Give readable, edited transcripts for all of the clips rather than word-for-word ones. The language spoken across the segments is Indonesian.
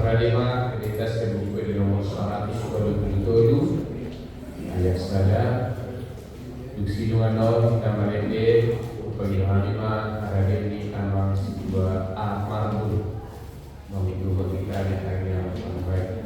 Prima Identitas ke buku di nomor 127 ayat saja duksi dengan non kita malende bagi halima haradeni amang sebuah amarul memilu bagi kita hari yang baik.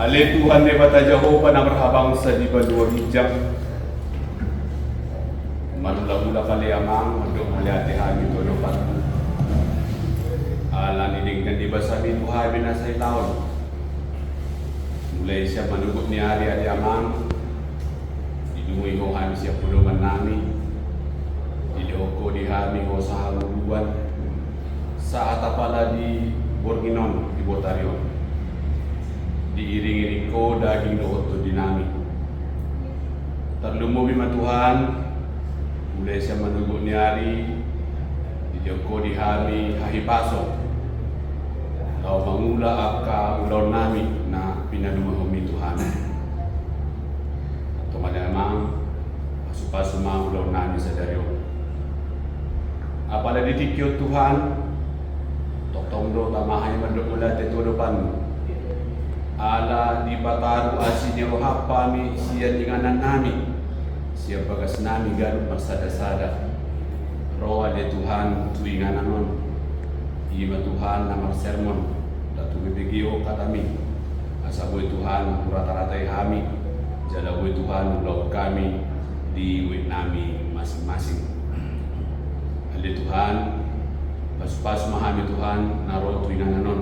Ale Tuhan debata Jehovah na berhabang sa di balua bijak. Manula-mula kali amang untuk melihat itu depan. Alan ini kan dibasabi Tuhan binasai laun. Mulai siap menunggu ni hari amang. Idungi ho kami siap pulungan nami. Idoko di kami ho sa haluan. Saat apala di Borginon di Botarion. Diiring-iring ko daging doot to dinami. Terlumubi ma Tuhan, mulai siya manugo ni Ari, didiyo ko dihami hahipaso. Tao mangula aka ulaw nami na pinalumahom ni Tuhan. At tumalamang, asupaso mga ulaw nami sa daryo. Apala ditikyo Tuhan, toktong do tamahay mandukula tetulupan mo. Ala di bataru asini rohap pami siya inganan nami siya bagas nami ganun marsada-sada roa de Tuhan tu inganan non ima Tuhan na marsermon datu bibigio katami asa boy Tuhan rata-ratai kami jala boy Tuhan ulau kami di wit nami masing-masing ale Tuhan pas-pas mahami Tuhan naro tu inganan non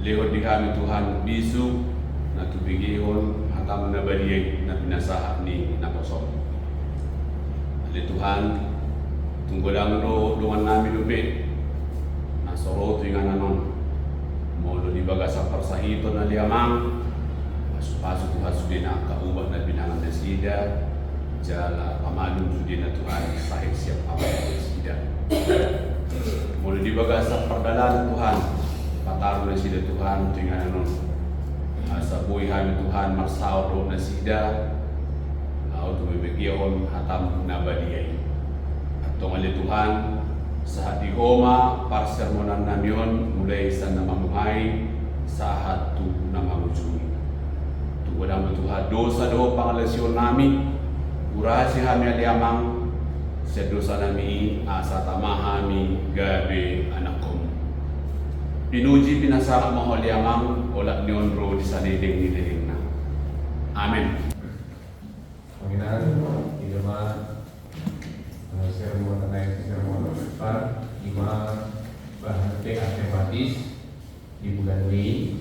lehod di kami Tuhan bisu na tubigihon hatam na baliyay na pinasahat ni Naposon. Ali Tuhan, tunggu lang doon namin lupi na soro ito yung ananon. Molo di baga sa parsahito na liamang masupaso Tuhan sudi na kaubak na binangan na sida jala pamalong sudi na Tuhan sahit siya pamay na sida. Molo di baga sa pardalan Tuhan pataro na sila Tuhan tingnan nun sa buhay kami Tuhan marsaw do na sida au tumibigyon hatam na baliyay at tungali Tuhan sa hati homa para sermonan namin mulai sa namamuhay sa hatu na mamujuni tuwa naman Tuhan dosa do pangalasyon namin urasi kami aliamang sa dosa namin asa tamahami gabi anak ko pinuji pinasaka mo liamang olak ni onro di saniding nidiling na. Amen. Panginoon, idama sermon tanay sermon par ima bahante akematis di bulan Mei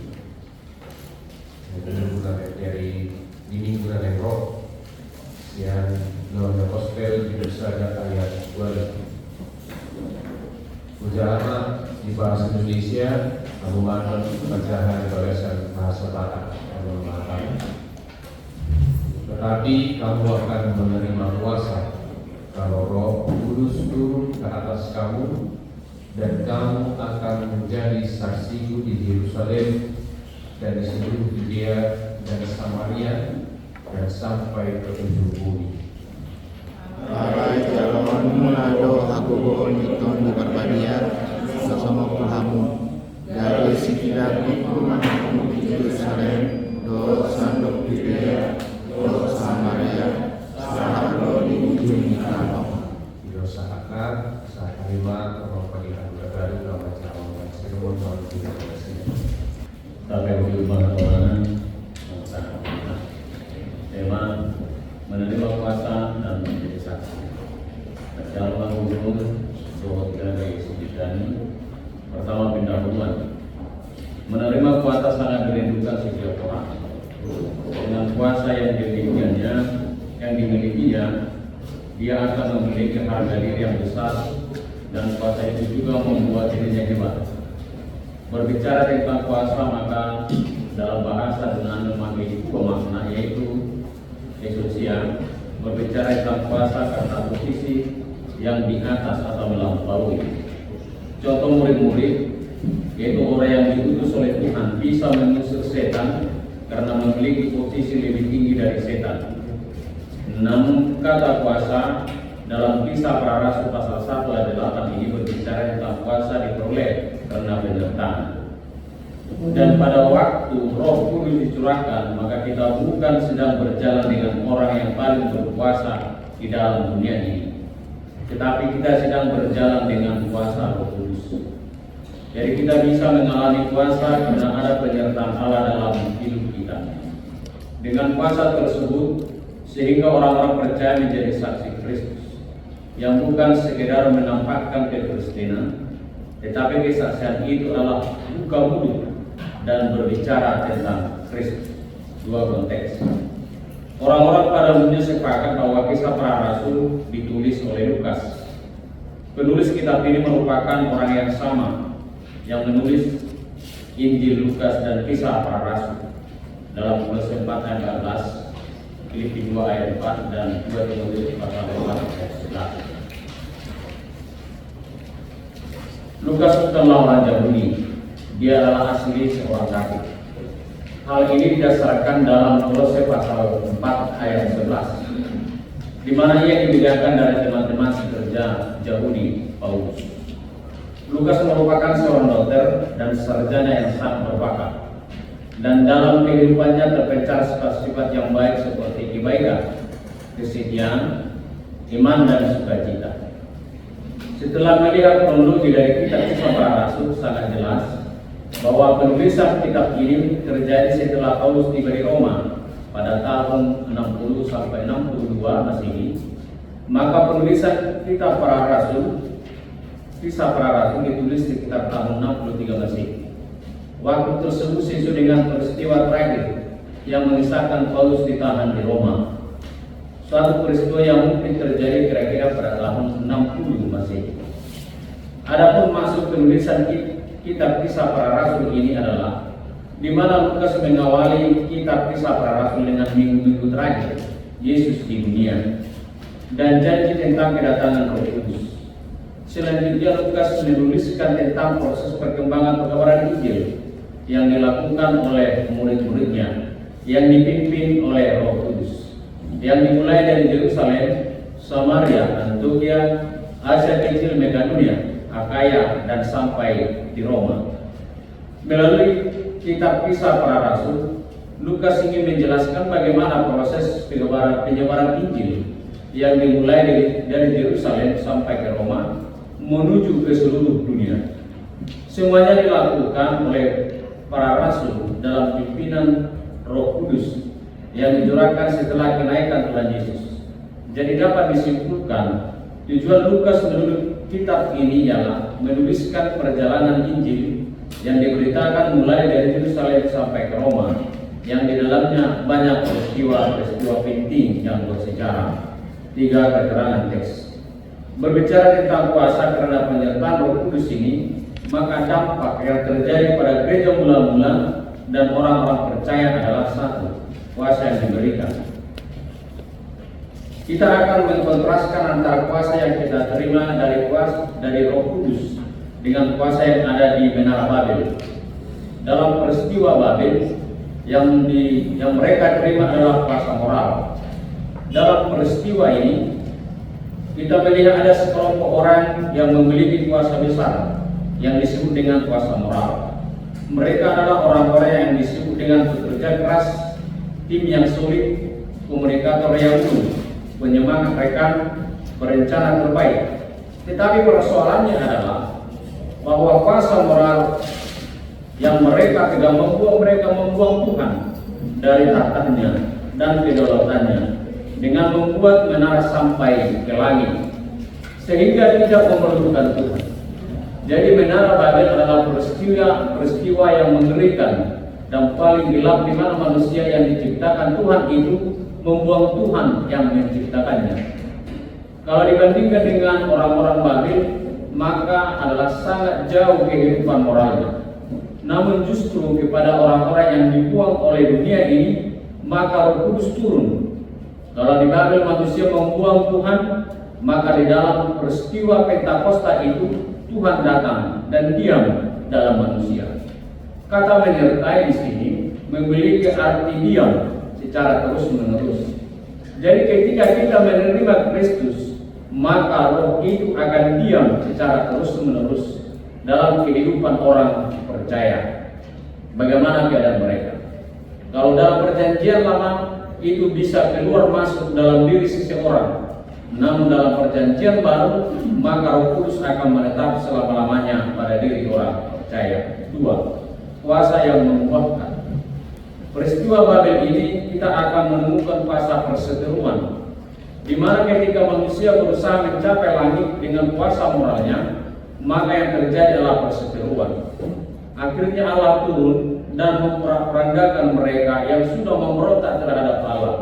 bulan dari dini bulan Roh yang non gospel di bersada ayat 2. Ujaran di bahasa Indonesia menggunakan pecahan balasan bahasa Batak yang mengatakan tetapi kamu akan menerima kuasa kalau Roh Kudus turun ke atas kamu dan kamu akan menjadi saksiku di Yerusalem dan di seluruh Judea dan Samaria dan sampai ke ujung bumi. Arai calon mulado aku bohong iton di Barbadia sesama pulamu dari sikiran itu di Yerusalem do sandok Judea do Samaria sahado di ujung tanah. Dio sahakat saharima roh padihan bergaru nama calon dan sirmon tahun 13. Sampai berjumpa Tuhan tema menerima kuasa dan menjadi saksi. Berjalan hubung doa dari Sujudani pertama pendahuluan. Menerima kuasa sangat merindukan setiap orang. Dengan kuasa yang dimilikinya, dia akan memiliki harga diri yang besar dan kuasa itu juga membuat dirinya hebat. Berbicara tentang kuasa maka dalam bahasa dengan memakai dua makna yaitu exousia, berbicara tentang kuasa karena posisi yang di atas atau melampaui. Contoh murid-murid yaitu orang yang diutus oleh Tuhan bisa mengusir setan karena memiliki posisi lebih tinggi dari setan. Namun kata kuasa dalam Kisah Para Rasul pasal 1 ayat 8 ini berbicara tentang kuasa diperoleh karena penyertaan. Dan pada waktu Roh Kudus dicurahkan, maka kita bukan sedang berjalan dengan orang yang paling berkuasa di dalam dunia ini, tetapi kita sedang berjalan dengan kuasa Roh Kudus. Jadi kita bisa mengalami kuasa karena ada penyertaan Allah dalam hidup kita. Dengan kuasa tersebut, sehingga orang-orang percaya menjadi saksi Kristus, yang bukan sekedar menampakkan kekristenan, tetapi kesaksian itu adalah buka mulut dan berbicara tentang Kristus. Dua konteks. Orang-orang pada umumnya sepakat bahwa Kisah Para Rasul ditulis oleh Lukas. Penulis kitab ini merupakan orang yang sama yang menulis Injil Lukas dan Kisah Para Rasul. Dalam Kolose 4 ayat 14, Filipi 2 ayat 4 dan 2 Timotius pasal 4 ayat 11. Lukas bukanlah orang Yahudi, dia adalah asli seorang kafir. Hal ini didasarkan dalam Kolose pasal 4 ayat 11, di mana ia dibedakan dari teman-teman sekerja Yahudi Paulus. Lukas merupakan seorang dokter dan sarjana yang sangat berbakat, dan dalam kehidupannya terpencar sifat-sifat yang baik seperti kebaikan, kesetiaan, iman, dan sukacita. Setelah melihat kronologi dari kitab Kisah Para Rasul, sangat jelas bahwa penulisan kitab ini terjadi setelah Paulus tiba di Roma pada tahun 60 sampai 62 Masehi. Maka penulisan kitab Para Rasul, Kisah Para Rasul ditulis sekitar tahun 63 Masehi. Waktu tersebut sesuai dengan peristiwa terakhir yang mengisahkan Paulus ditahan di Roma. Suatu peristiwa yang mungkin terjadi kira-kira pada tahun 60 Masehi. Adapun maksud penulisan kitab Kisah Para Rasul ini adalah di mana Lukas mengawali kitab Kisah Para Rasul dengan minggu-minggu terakhir Yesus di dunia dan janji tentang kedatangan Roh Kudus. Selanjutnya Lukas menuliskan tentang proses perkembangan pekabaran Injil yang dilakukan oleh murid-muridnya yang dipimpin oleh Roh Kudus, yang dimulai dari Yerusalem, Samaria, Antioquia, Asia Kecil, Makedonia, Akaya, dan sampai di Roma. Melalui kitab Kisah Para Rasul, Lukas ingin menjelaskan bagaimana proses penyebaran Injil yang dimulai dari Yerusalem sampai ke Roma menuju ke seluruh dunia. Semuanya dilakukan oleh para rasul dalam pimpinan Roh Kudus yang dicurahkan setelah kenaikan Tuhan Yesus. Jadi dapat disimpulkan tujuan Lukas menulis kitab ini ialah menuliskan perjalanan Injil yang diberitakan mulai dari Yerusalem sampai ke Roma, yang di dalamnya banyak peristiwa penting yang bersejarah. 3 keterangan teks. Berbicara tentang kuasa karena penyertaan Roh Kudus ini, maka dampak yang terjadi pada gereja mula-mula dan orang-orang percaya adalah satu, kuasa yang diberikan. Kita akan mengkontraskan antara kuasa yang kita terima dari Roh Kudus dengan kuasa yang ada di Menara Babel. Dalam peristiwa Babel, yang mereka terima adalah kuasa moral. Dalam peristiwa ini kita melihat ada sekelompok orang yang memiliki kuasa besar yang disebut dengan kuasa moral. Mereka adalah orang-orang yang disebut dengan pekerja keras, tim yang sulit, komunikator yang unggul, penyemangat rekan, perencana terbaik. Tetapi persoalannya adalah bahwa kuasa moral yang mereka pegang membuang Tuhan dari tahtanya dan kedaulatannya dengan membuat menara sampai ke langit sehingga tidak memerlukan Tuhan. Jadi menara Babel adalah peristiwa yang mengerikan dan paling gelap di mana manusia yang diciptakan Tuhan itu membuang Tuhan yang menciptakannya. Kalau dibandingkan dengan orang-orang Babel, maka adalah sangat jauh kehidupan moralnya. Namun justru kepada orang-orang yang dibuang oleh dunia ini, maka Roh Kudus turun. Kalau di Babel manusia membuang Tuhan, maka di dalam peristiwa Pentakosta itu Tuhan datang dan diam dalam manusia. Kata menyertai di sini memiliki arti diam secara terus-menerus. Jadi ketika kita menerima Kristus, maka Roh itu akan diam secara terus-menerus dalam kehidupan orang percaya. Bagaimana keadaan mereka? Kalau dalam perjanjian lama itu bisa keluar masuk dalam diri seseorang, namun dalam perjanjian baru maka Roh Kudus akan menetap selama-lamanya pada diri orang percaya. 2. Kuasa yang membuahkan. Peristiwa Babel ini kita akan menemukan kuasa perseteruan, di mana ketika manusia berusaha mencapai langit dengan kuasa moralnya, maka yang terjadi adalah perseteruan. Akhirnya Allah turun dan memperandakan mereka yang sudah memberontak terhadap Allah.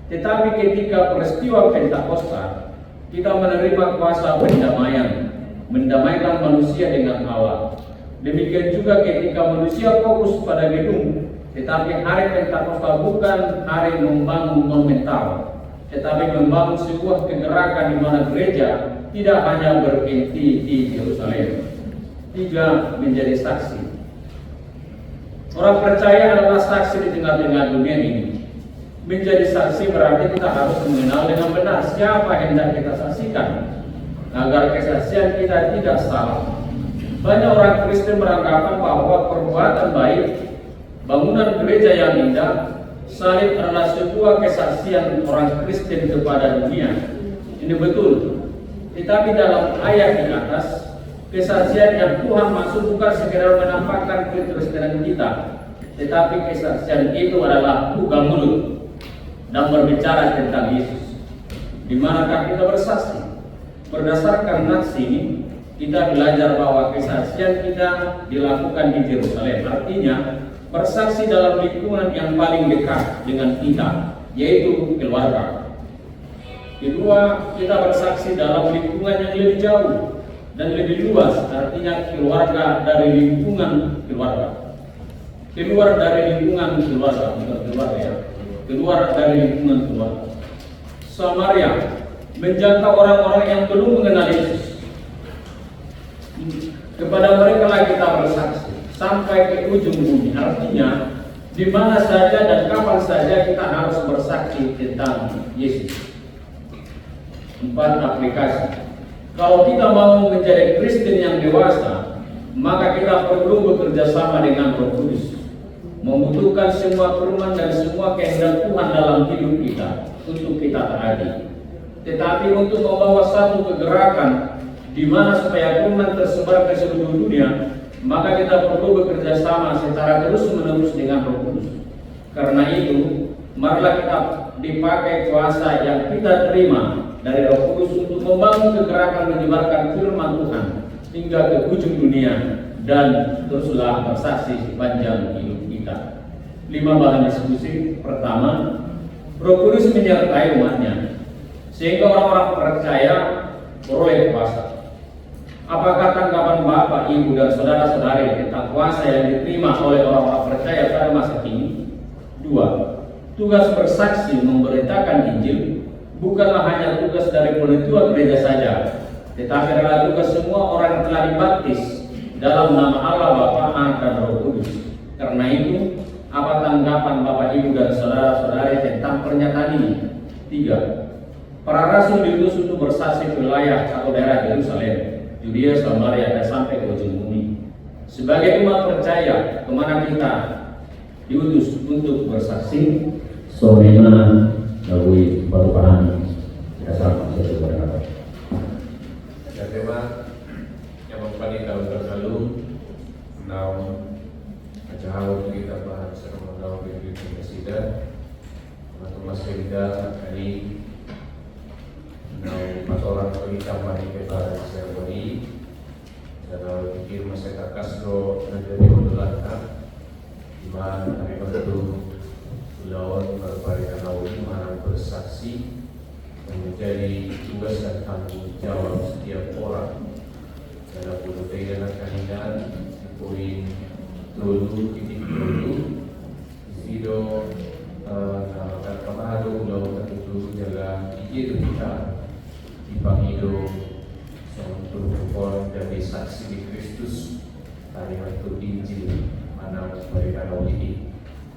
Tetapi ketika peristiwa Pentakosta, kita menerima kuasa pendamaian, mendamaikan manusia dengan Allah. Demikian juga ketika manusia fokus pada gedung, tetapi hari Pentakosta bukan hari membangun monumental, tetapi membangun sebuah kegerakan di mana gereja tidak hanya berhenti di Yerusalem. 3. Menjadi saksi. Orang percaya adalah saksi di tengah-tengah dunia ini. Menjadi saksi berarti kita harus mengenal dengan benar siapa yang hendak kita saksikan, agar kesaksian kita tidak salah. Banyak orang Kristen beranggapan bahwa perbuatan baik, bangunan gereja yang indah, salib adalah sebuah kesaksian orang Kristen kepada dunia. Ini betul. Tetapi dalam ayat di atas, kesaksian yang Tuhan maksud bukan sekedar menampakkan kekristenan kita, tetapi kesaksian itu adalah buka mulut dan berbicara tentang Yesus. Di manakah kita bersaksi? Berdasarkan nats ini, kita belajar bahwa kesaksian kita dilakukan di Yerusalem. Artinya, bersaksi dalam lingkungan yang paling dekat dengan kita, yaitu keluarga. Kedua, kita bersaksi dalam lingkungan yang lebih jauh dan lebih luas, artinya keluarga dari lingkungan keluarga. Keluar dari lingkungan keluarga, bukan keluarga ya. Keluar dari lingkungan keluarga. Samaria menjangkau orang-orang yang belum mengenal Yesus. Kepada mereka lah kita bersaksi sampai ke ujung bumi. Artinya di mana saja dan kapan saja kita harus bersaksi tentang Yesus. 4. Aplikasi. Kalau kita mau menjadi Kristen yang dewasa, maka kita perlu bekerja sama dengan Roh Kudus, membutuhkan semua firman dan semua kehendak Tuhan dalam hidup kita untuk kita taati. Tetapi untuk membawa satu kegerakan di mana supaya firman tersebar ke seluruh dunia, maka kita perlu bekerja sama secara terus-menerus dengan Roh Kudus. Karena itu, marilah kita dipakai kuasa yang kita terima dari Roh Kudus untuk membangun kegerakan menyebarkan firman Tuhan hingga ke ujung dunia dan teruslah bersaksi sepanjang hidup kita. 5 bahan diskusi. Pertama, Roh Kudus menyertai umatnya sehingga orang-orang percaya beroleh kuasa. Apakah tanggapan Bapak, Ibu, dan saudara-saudari tentang kuasa yang diterima oleh orang-orang percaya pada masa kini? 2. Tugas bersaksi memberitakan Injil bukanlah hanya tugas dari penetua gereja saja, tetapi adalah tugas semua orang yang telah dibaptis dalam nama Allah Bapa, Anak, dan Roh Kudus. Karena itu, Apa tanggapan Bapak Ibu dan saudara-saudari tentang pernyataan ini? 3. Para rasul diutus untuk bersaksi ke wilayah atau daerah Yerusalem, Yudea, Samaria, dan sampai ke ujung bumi. Sebagai umat percaya, kemana kita diutus untuk bersaksi? Soalnya Lalu baru pahami dasar manusia kepada Dan tema yang mempunyai tahun lalu now ajaran kita bahas serta now beri presiden Mas Ferida kali now 4 orang kita mari kita seremoni dan pikir masyarakat Castro nanti mendolarkan di mana hari itu lawan berbarikan lawan mana bersaksi yang menjadi tugas dan tanggung jawab setiap orang dalam budaya dan kaninan poin dulu sido dan kemadu lawan itu jaga itu kita dipanggil untuk berkorban dari saksi di Kristus hari waktu Injil mana berbarikan lawan ini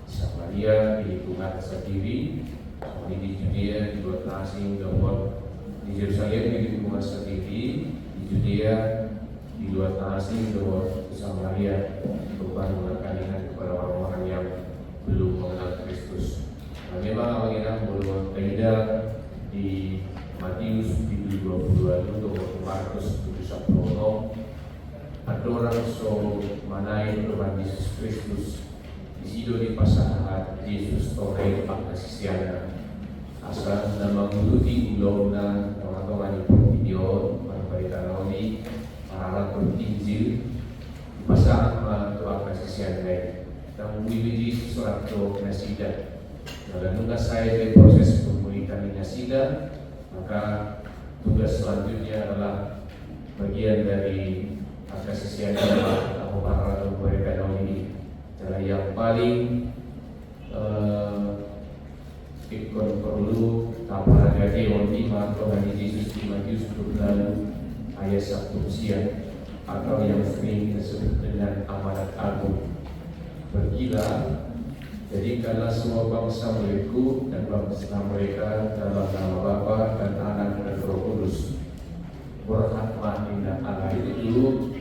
Samaria di lingkungan sendiri, di Judea di luar asing, di Yerusalem di lingkungan sendiri, di Judea di luar asing, di Samaria bukan mengatakan kepada orang-orang yang belum mengenal Kristus. Nah, memang kita belum beda di Matius di 22 untuk Markus 71 ada orang so manai Tuhan Yesus Kristus Isido di pasahat Yesus torei pagkasisiana asal na manguluti ulo na tonga-tonga ni video para noni para Injil di pasahat mga pagkasisiana dan wibidi surat to nasida na nunga saya dari proses pemulihan di nasida maka tugas selanjutnya adalah bagian dari pagkasisiana atau para noni cara yang paling ikon perlu tapara jadi wanti atau dari Yesus di Matius 26 ayat 1 usia atau yang sering disebut dengan amanat agung. Pergilah, jadikanlah semua bangsa milikku dan bangsa mereka dalam nama Bapa dan Anak dan Roh Kudus. Berkhidmat indah Allah itu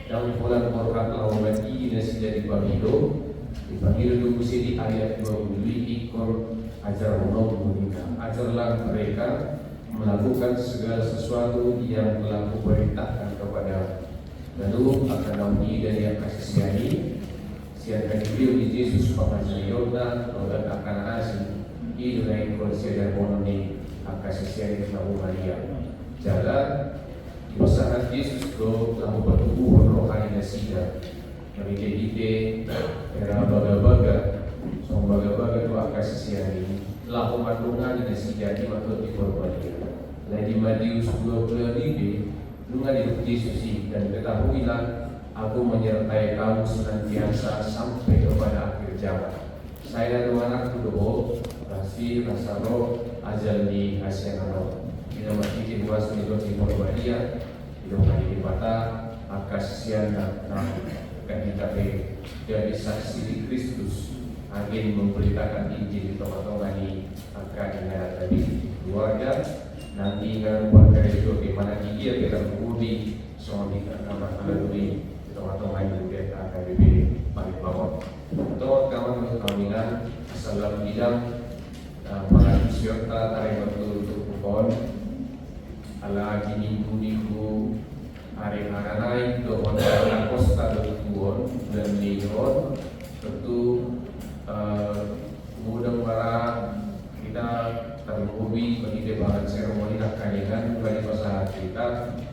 yang bulan berkatlah umat ini sudah dipanggil dulu di ayat 20 ikor ajar menikah ajarlah mereka melakukan segala sesuatu yang telah kuperintahkan kepada lalu akan nauni dari yang kasih siani siapkan diri di Yesus pengajar Yordan dan akan asing di dalam kondisi dan mononi kasih siani Nabi Maria jalan Pasangan Yesus ko lamu bertubuh rohani nasida Merite-hite era baga-baga so baga-baga itu akasi siari lamu mandungan nasida di matut di korbatia Lagi Matius 22 Lunga di Yesus dan ketahuilah aku menyertai kamu senantiasa sampai kepada akhir zaman. Saya dua anak kudoho Rasi, Rasaro, Ajal di Asianano Kita masih buas di Timur Badia Di Domani di Bata Akasian dan kita dari saksi di Kristus Angin memberitakan Injil di tengah-tengah di akan ingat tadi keluarga nanti kan keluarga itu bagaimana dia kita mengundi soal di kamar melalui di tengah-tengah itu kita akan diberi balik bawah atau kawan kawingan salam bidang pengasiota tarik betul untuk kupon ala minggu hari naik ke hotel Costa del Tuon dan Leon tentu mudah-mudahan kita terhubungi bagi debat seremoni nakanikan bagi pasangan kita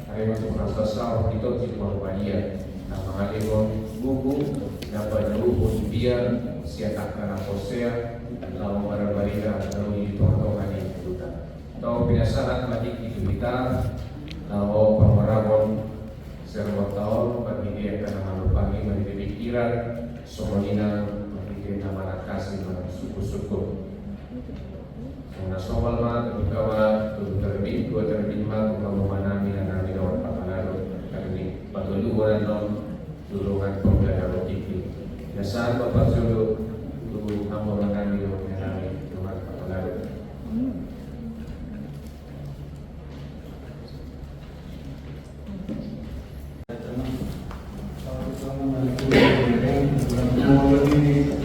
hari untuk rasa sahur itu di Balia nah mengalihkan buku dapat jauh dia siatakan akosea lalu barang-barang lalu di tengah-tengah ini kita atau biasa mati itu kita lalu pemerawan serba tahun bagi dia karena melupakan bagi pikiran semuanya bagi nama kasih dalam suku-suku Karena soal mah kawan terbit dua terbit mah kamu mana mina nami lawan pakalaro karena batu dulu orang non dulungan pemuda kalau tinggi dasar bapak solo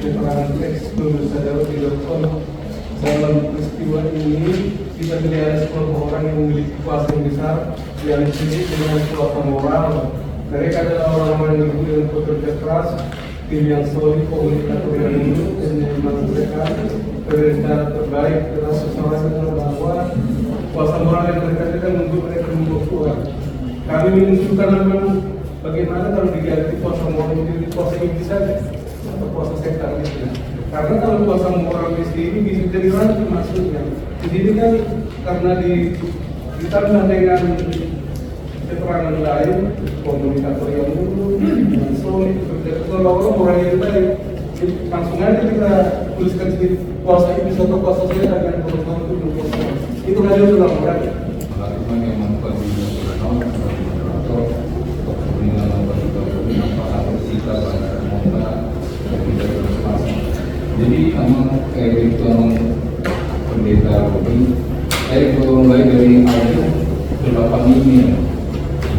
keterangan teks saudara dilakukan dalam peristiwa ini kita melihat ada sekelompok orang yang memiliki kuasa yang besar yang disebut dengan kuasa moral. Mereka adalah orang-orang yang berbudi dan pekerja keras, tim yang solid, komunikator yang unggul, dan memang mereka berencana terbaik dalam seseorang bahwa kuasa moral yang mereka berikan membuat mereka membuat kuat. Kami menunjukkan memang bagaimana kalau diganti kuasa moral menjadi kuasa iblis saja atau kuasa setan itu. Karena kalau kuasa moral iblis ini bisa jadi rancu maksudnya. Di sini kan karena ditambah dengan keterangan lain, komunikator yang unggul, yang solid, orang orang yang baik. Langsung aja kita tuliskan sedikit kuasa iblis atau kuasa setan dengan perempuan itu berkuasa. Itu hanya dalam orang. Melakukan yang membuat atau kepentingan kita jadi memang kayak gitu pendeta Robi saya mulai dari ayat 8 ini,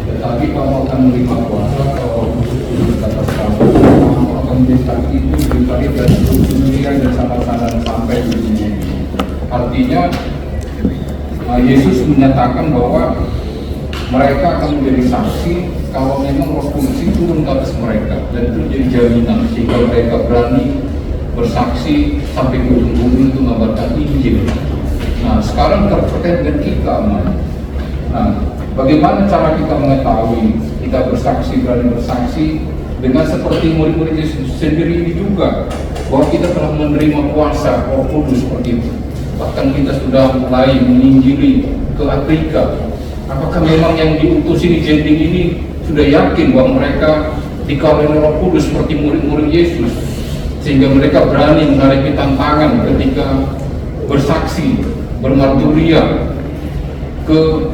tetapi kamu akan menerima kuasa kalau kata kamu akan menjadi saksi itu dibalik dari sendirian dan sama-sama sampai di sini. Artinya Yesus menyatakan bahwa mereka akan menjadi saksi kalau memang Roh Kudus turun ke atas mereka, dan itu jadi jaminan sehingga mereka berani bersaksi sampai ke ujung bumi untuk mengabarkan Injil. Nah, sekarang terkait dengan kita, nah, bagaimana cara kita mengetahui kita bersaksi, berani bersaksi dengan seperti murid-murid Yesus sendiri ini juga, bahwa kita telah menerima kuasa Roh Kudus seperti itu. Bahkan kita sudah mulai menginjili ke Afrika. Apakah memang yang diutus ini Jending ini sudah yakin bahwa mereka dikawal Roh Kudus seperti murid-murid Yesus, sehingga mereka berani menghadapi tantangan ketika bersaksi, bermarturia ke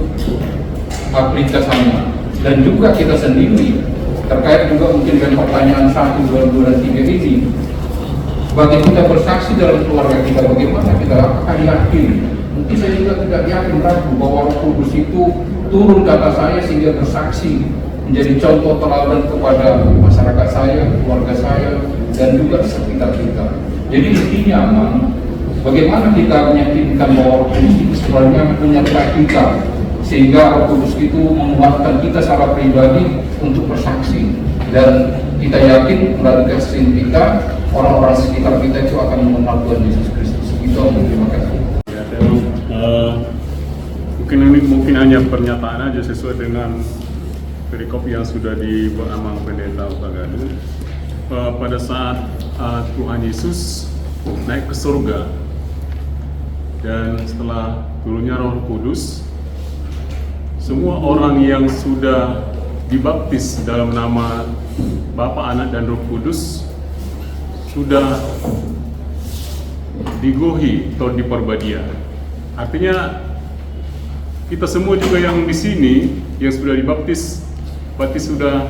Afrika sana. Dan juga kita sendiri terkait juga mungkin dengan pertanyaan 1, 2, dan 3 ini, bagi kita bersaksi dalam keluarga kita, bagaimana kita apakah yakin? Mungkin saya juga tidak yakin, ragu bahwa Roh Kudus itu turun ke atas saya sehingga bersaksi, menjadi contoh teladan kepada masyarakat saya, keluarga saya, dan juga sekitar kita. Jadi intinya bagaimana kita meyakinkan bahwa Roh Kudus itu sebenarnya menyertai kita, sehingga Roh Kudus itu menguatkan kita secara pribadi untuk bersaksi, dan kita yakin melalui kesaksian kita, orang-orang sekitar kita itu akan mengenal Tuhan Yesus Kristus. Itu terima kasih. Mungkin hanya pernyataan aja sesuai dengan perikop yang sudah dibuat Amang Pendeta Upagadu. Pada saat Tuhan Yesus naik ke surga, dan setelah turunnya Roh Kudus, semua orang yang sudah dibaptis dalam nama Bapa, Anak, dan Roh Kudus sudah digohi atau diperbadian. Artinya kita semua juga yang di sini yang sudah dibaptis berarti sudah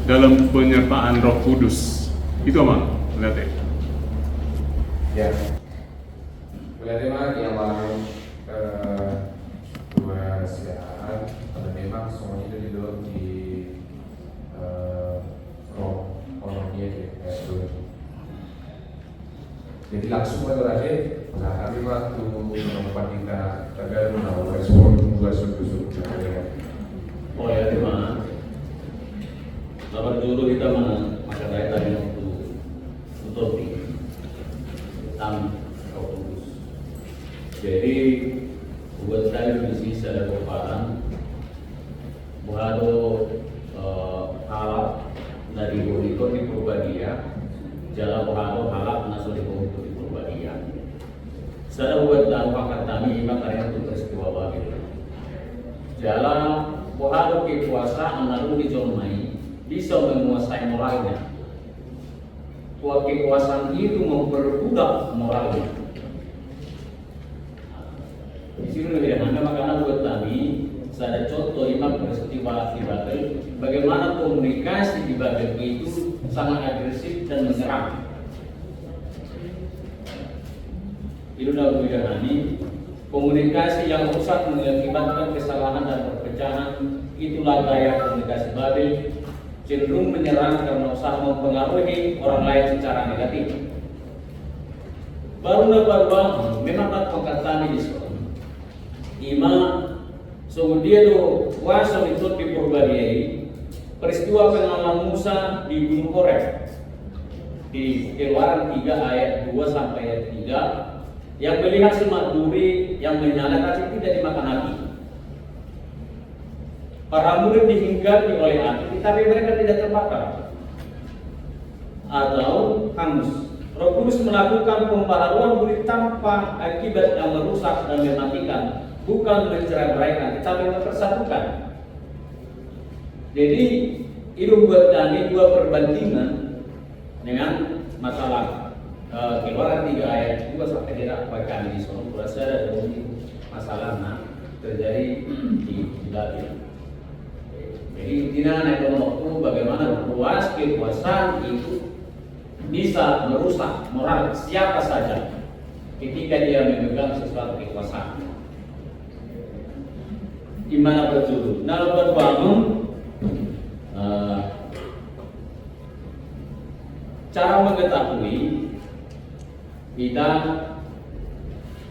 dalam penyertaan Roh Kudus. Itu Amang, lihat ya. Berarti yang lalu dua siaran, pada memang semuanya itu didorong di roh orangnya gitu. Jadi langsung berarti, nah kami waktu membandingkan tagar menawarkan respon dua suku-suku. Oh ya, terima. Lalu dulu kita maka saya tadi untuk utopi tentang Roh Kudus. Jadi buat saya misi saya berparan bahwa hal dari itu di Purbadia, jalan bahwa halak nasol di Purbadia. Saya buat dalam pakar kami imam karena untuk peristiwa Babel. Jalan bahwa kekuasaan lalu dijomai bisa menguasai moralnya. Kekuasaan itu memperbudak moralnya. Di sini lebih ada makanya buat kami saya contoh imam peristiwa di Babel, bagaimana komunikasi di Babel itu sangat agresif dan menyerang. Itu dalam bidang ini komunikasi yang rusak mengakibatkan kesalahan dan perpecahan. Itulah gaya komunikasi Babel, cenderung menyerang karena usaha mempengaruhi orang lain secara negatif. baru na baru memang tak pengkatani di sekolah. Ima so dia do waso itu di Purbalingga peristiwa pengalaman Musa di Gunung Horeb di Keluaran 3 ayat 2 sampai ayat 3 yang melihat semak duri yang menyala tapi tidak dimakan api. Para murid dihinggapi oleh api tapi mereka tidak terbakar atau hangus. Roh Kudus melakukan pembaharuan duri tanpa akibat yang merusak dan mematikan, bukan mencerai-beraikan, tetapi mempersatukan. Jadi itu buat kami dua perbandingan dengan masalah Keluaran 3 ayat 2 sampai tidak kami di sana. Kurasa ada masalah terjadi di Babel. Jadi intinya naik waktu bagaimana luas kekuasaan itu bisa merusak moral siapa saja ketika dia memegang sesuatu kekuasaan. Gimana betul? Nah, buat bangun cara mengetahui kita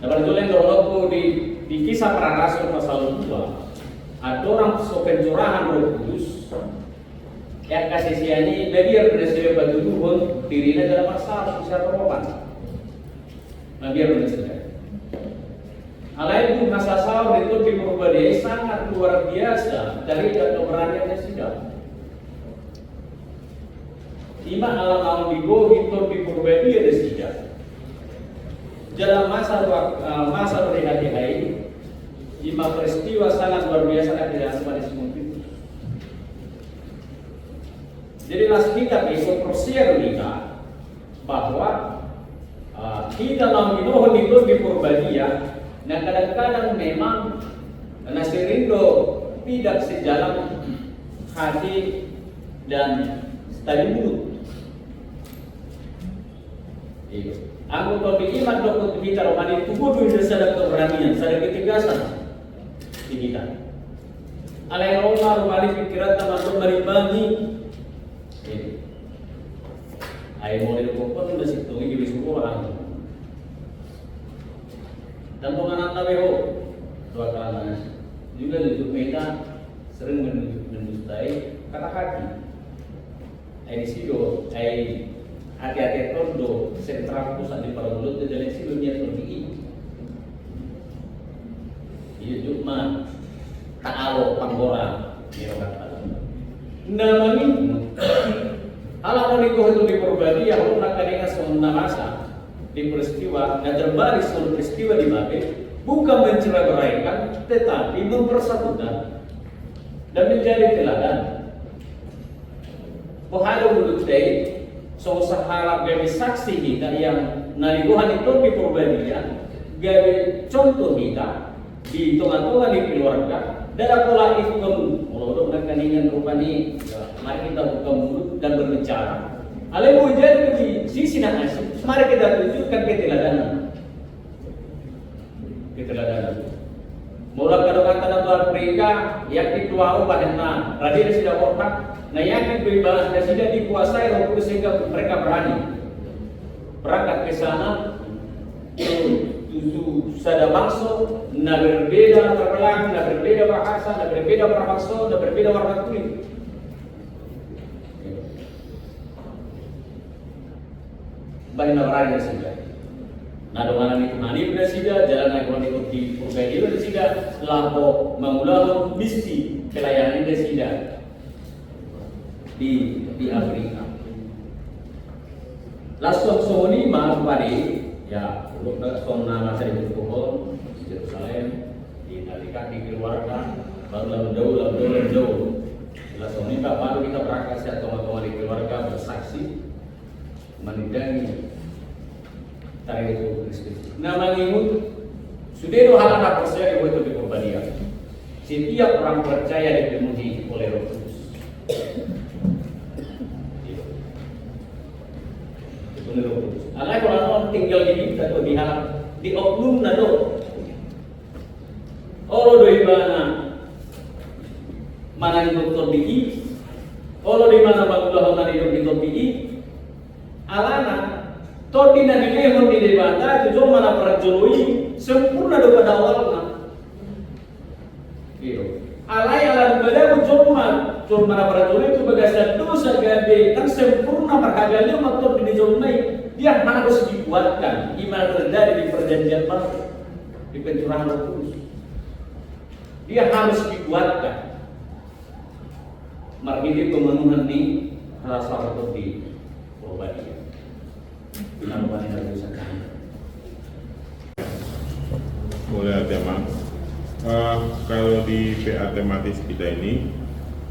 dapat tulen dorongku di kisah para rasul pasal 2 ada orang pencurahan Roh Kudus yang kasih siani biar berhasil batu tuhun dirinya dalam masalah usaha perobat. Biar berhasil. Alain pun masa Saul itu di Purbalingga sangat luar biasa dari keberaniannya sudah. Ima alam di itu di Purbalingga sudah. Dalam masa berhati-hati, ima peristiwa sangat luar biasa dan tidak sempat disebut. Jadi kita besok persiar kita bahwa kita dalam hidup itu di Purbalingga. Nah kadang-kadang memang Nasirindo tidak sejalan hati dan tadi mulut. Aku kalau iman dokter kita romani itu kudu ada keberanian, ada ketegasan di kita. Alai Roma romani pikiran teman-teman berimbangi. Ayo mau dikopon udah situ ini bisa orang. Dan penganan tabeho dua kalangan juga untuk mereka sering mendustai kata-kata. Di sido, hati-hati tondo sentral pusat di Paramulut di dalam sido niat lebih. Iya cuma taalo panggora dia kata. Namanya alam itu di Purbalingga yang orang kadang semua masa di peristiwa dan terbalik seluruh peristiwa di Babel bukan mencerai-beraikan tetapi mempersatukan dan menjadi teladan. Pohalo mulut day so saharap gabi saksi kita yang naliguhan itu di Purbalingga gabi contoh kita di tengah-tengah di keluarga dan pola ikon mulai dengan kaningan rupani mari kita buka mulut dan berbicara. Alai hujan di sisi nak asik, mari kita tunjukkan keteladanan. Mula kadang-kadang luar mereka yang dituau pada radia sudah otak, nah yang dibebas dan sudah dikuasai Roh Kudus sehingga mereka berani berangkat ke sana. Tujuh sada bangsa, na berbeda latar belakang, na berbeda bahasa, na berbeda berbangsa, na berbeda warna kulit. Baik nawarnya sudah. Nah dengan itu mani sudah sudah jalan ekonomi di Purbalingga sudah lampu mengulang misi pelayanan sudah di Afrika. Langsung soni maaf padi ya untuk nama saya di Pohon di Yerusalem di Nalika di keluarga baru jauh. Langsung ini baru kita berangkat saya teman-teman di keluarga bersaksi menidani tarik itu Kristus. Nama ini sudah dua hal anak percaya itu di Purbalingga. Setiap orang percaya dipenuhi oleh Roh Kudus. Dipenuhi Roh Kudus. Anak kalau orang tinggal di kita tuh di oknum nado. Olo doi mana di dokter BI, olo di mana bagulah mana di dokter BI. Alana Todi na dilehon di debata itu mana para joloi sempurna do pada awalnya. Iyo. Alai ala bela jom mana para joloi itu bagasa dosa gade kan sempurna perhagalnya motor di joloi dia harus dikuatkan iman terjadi di perjanjian baru di pencurahan Roh Kudus. Dia harus dikuatkan. Margidi pemenuhan di rasa atau di Muhammadiyah. Mulai tema kalau di PA tematis kita ini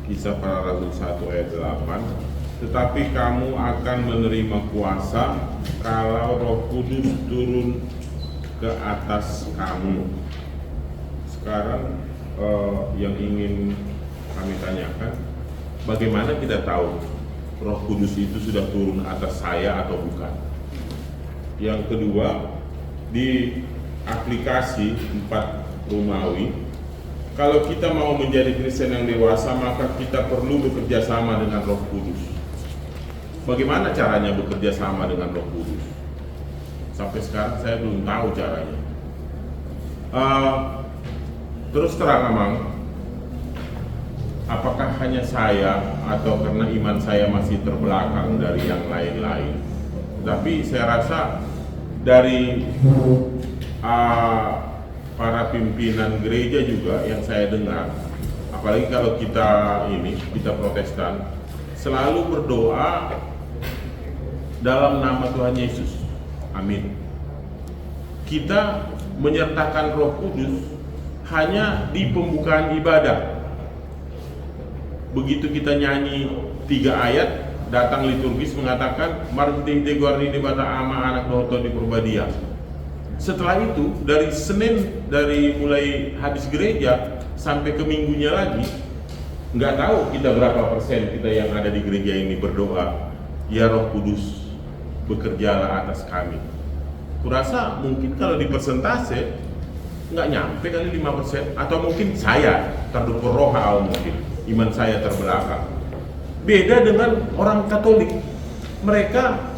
Kisah Para Rasul 1 ayat 8, tetapi kamu akan menerima kuasa kalau Roh Kudus turun ke atas kamu. Sekarang yang ingin kami tanyakan, bagaimana kita tahu Roh Kudus itu sudah turun atas saya atau bukan? Yang kedua, di aplikasi 4 Romawi, kalau kita mau menjadi Kristen yang dewasa, maka kita perlu bekerja sama dengan Roh Kudus. Bagaimana caranya bekerja sama dengan Roh Kudus? Sampai sekarang saya belum tahu caranya. Terus terang Amang, apakah hanya saya atau karena iman saya masih terbelakang dari yang lain-lain? Tapi saya rasa dari para pimpinan gereja juga yang saya dengar, apalagi kalau kita Protestan, selalu berdoa dalam nama Tuhan Yesus. Amin. Kita menyertakan Roh Kudus hanya di pembukaan ibadah. Begitu kita nyanyi 3 ayat, datang liturgis mengatakan mari kita guardi di bata ama anak dohoto di Purbadia. Setelah itu dari Senin, dari mulai habis gereja sampai ke minggunya lagi, nggak tahu kita berapa persen kita yang ada di gereja ini berdoa, ya Roh Kudus bekerjalah atas kami. Kurasa mungkin kalau di persentase nggak nyampe kali 5%, atau mungkin saya terdukur rohal, mungkin iman saya terbelakang. Beda dengan orang Katolik, mereka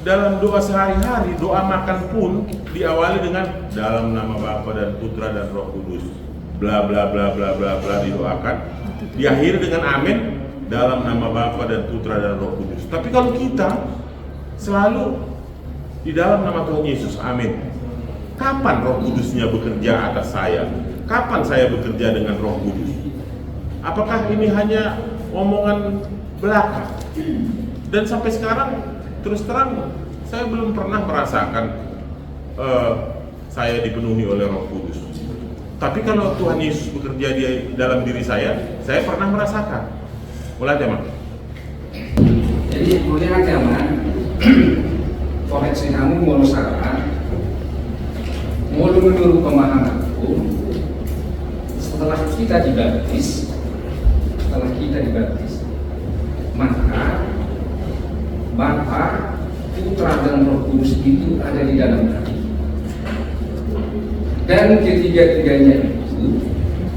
dalam doa sehari-hari, doa makan pun diawali dengan dalam nama Bapa dan Putra dan Roh Kudus, bla bla bla bla bla bla didoakan, diakhiri dengan amin dalam nama Bapa dan Putra dan Roh Kudus. Tapi kalau kita selalu di dalam nama Tuhan Yesus, amin. Kapan Roh Kudusnya bekerja atas saya? Kapan saya bekerja dengan Roh Kudus? Apakah ini hanya omongan belaka? Dan sampai sekarang terus terang saya belum pernah merasakan saya dipenuhi oleh Roh Kudus. Tapi kalau Tuhan Yesus bekerja di dalam diri saya pernah merasakan. Mulai tema. Jadi kemudian zaman koreksi kamu mau saran, mau menurut pemahamanku, setelah kita dibaptis, maka Bapa, Putra dan Roh Kudus itu ada di dalam hati. Dan ketiga-tiganya itu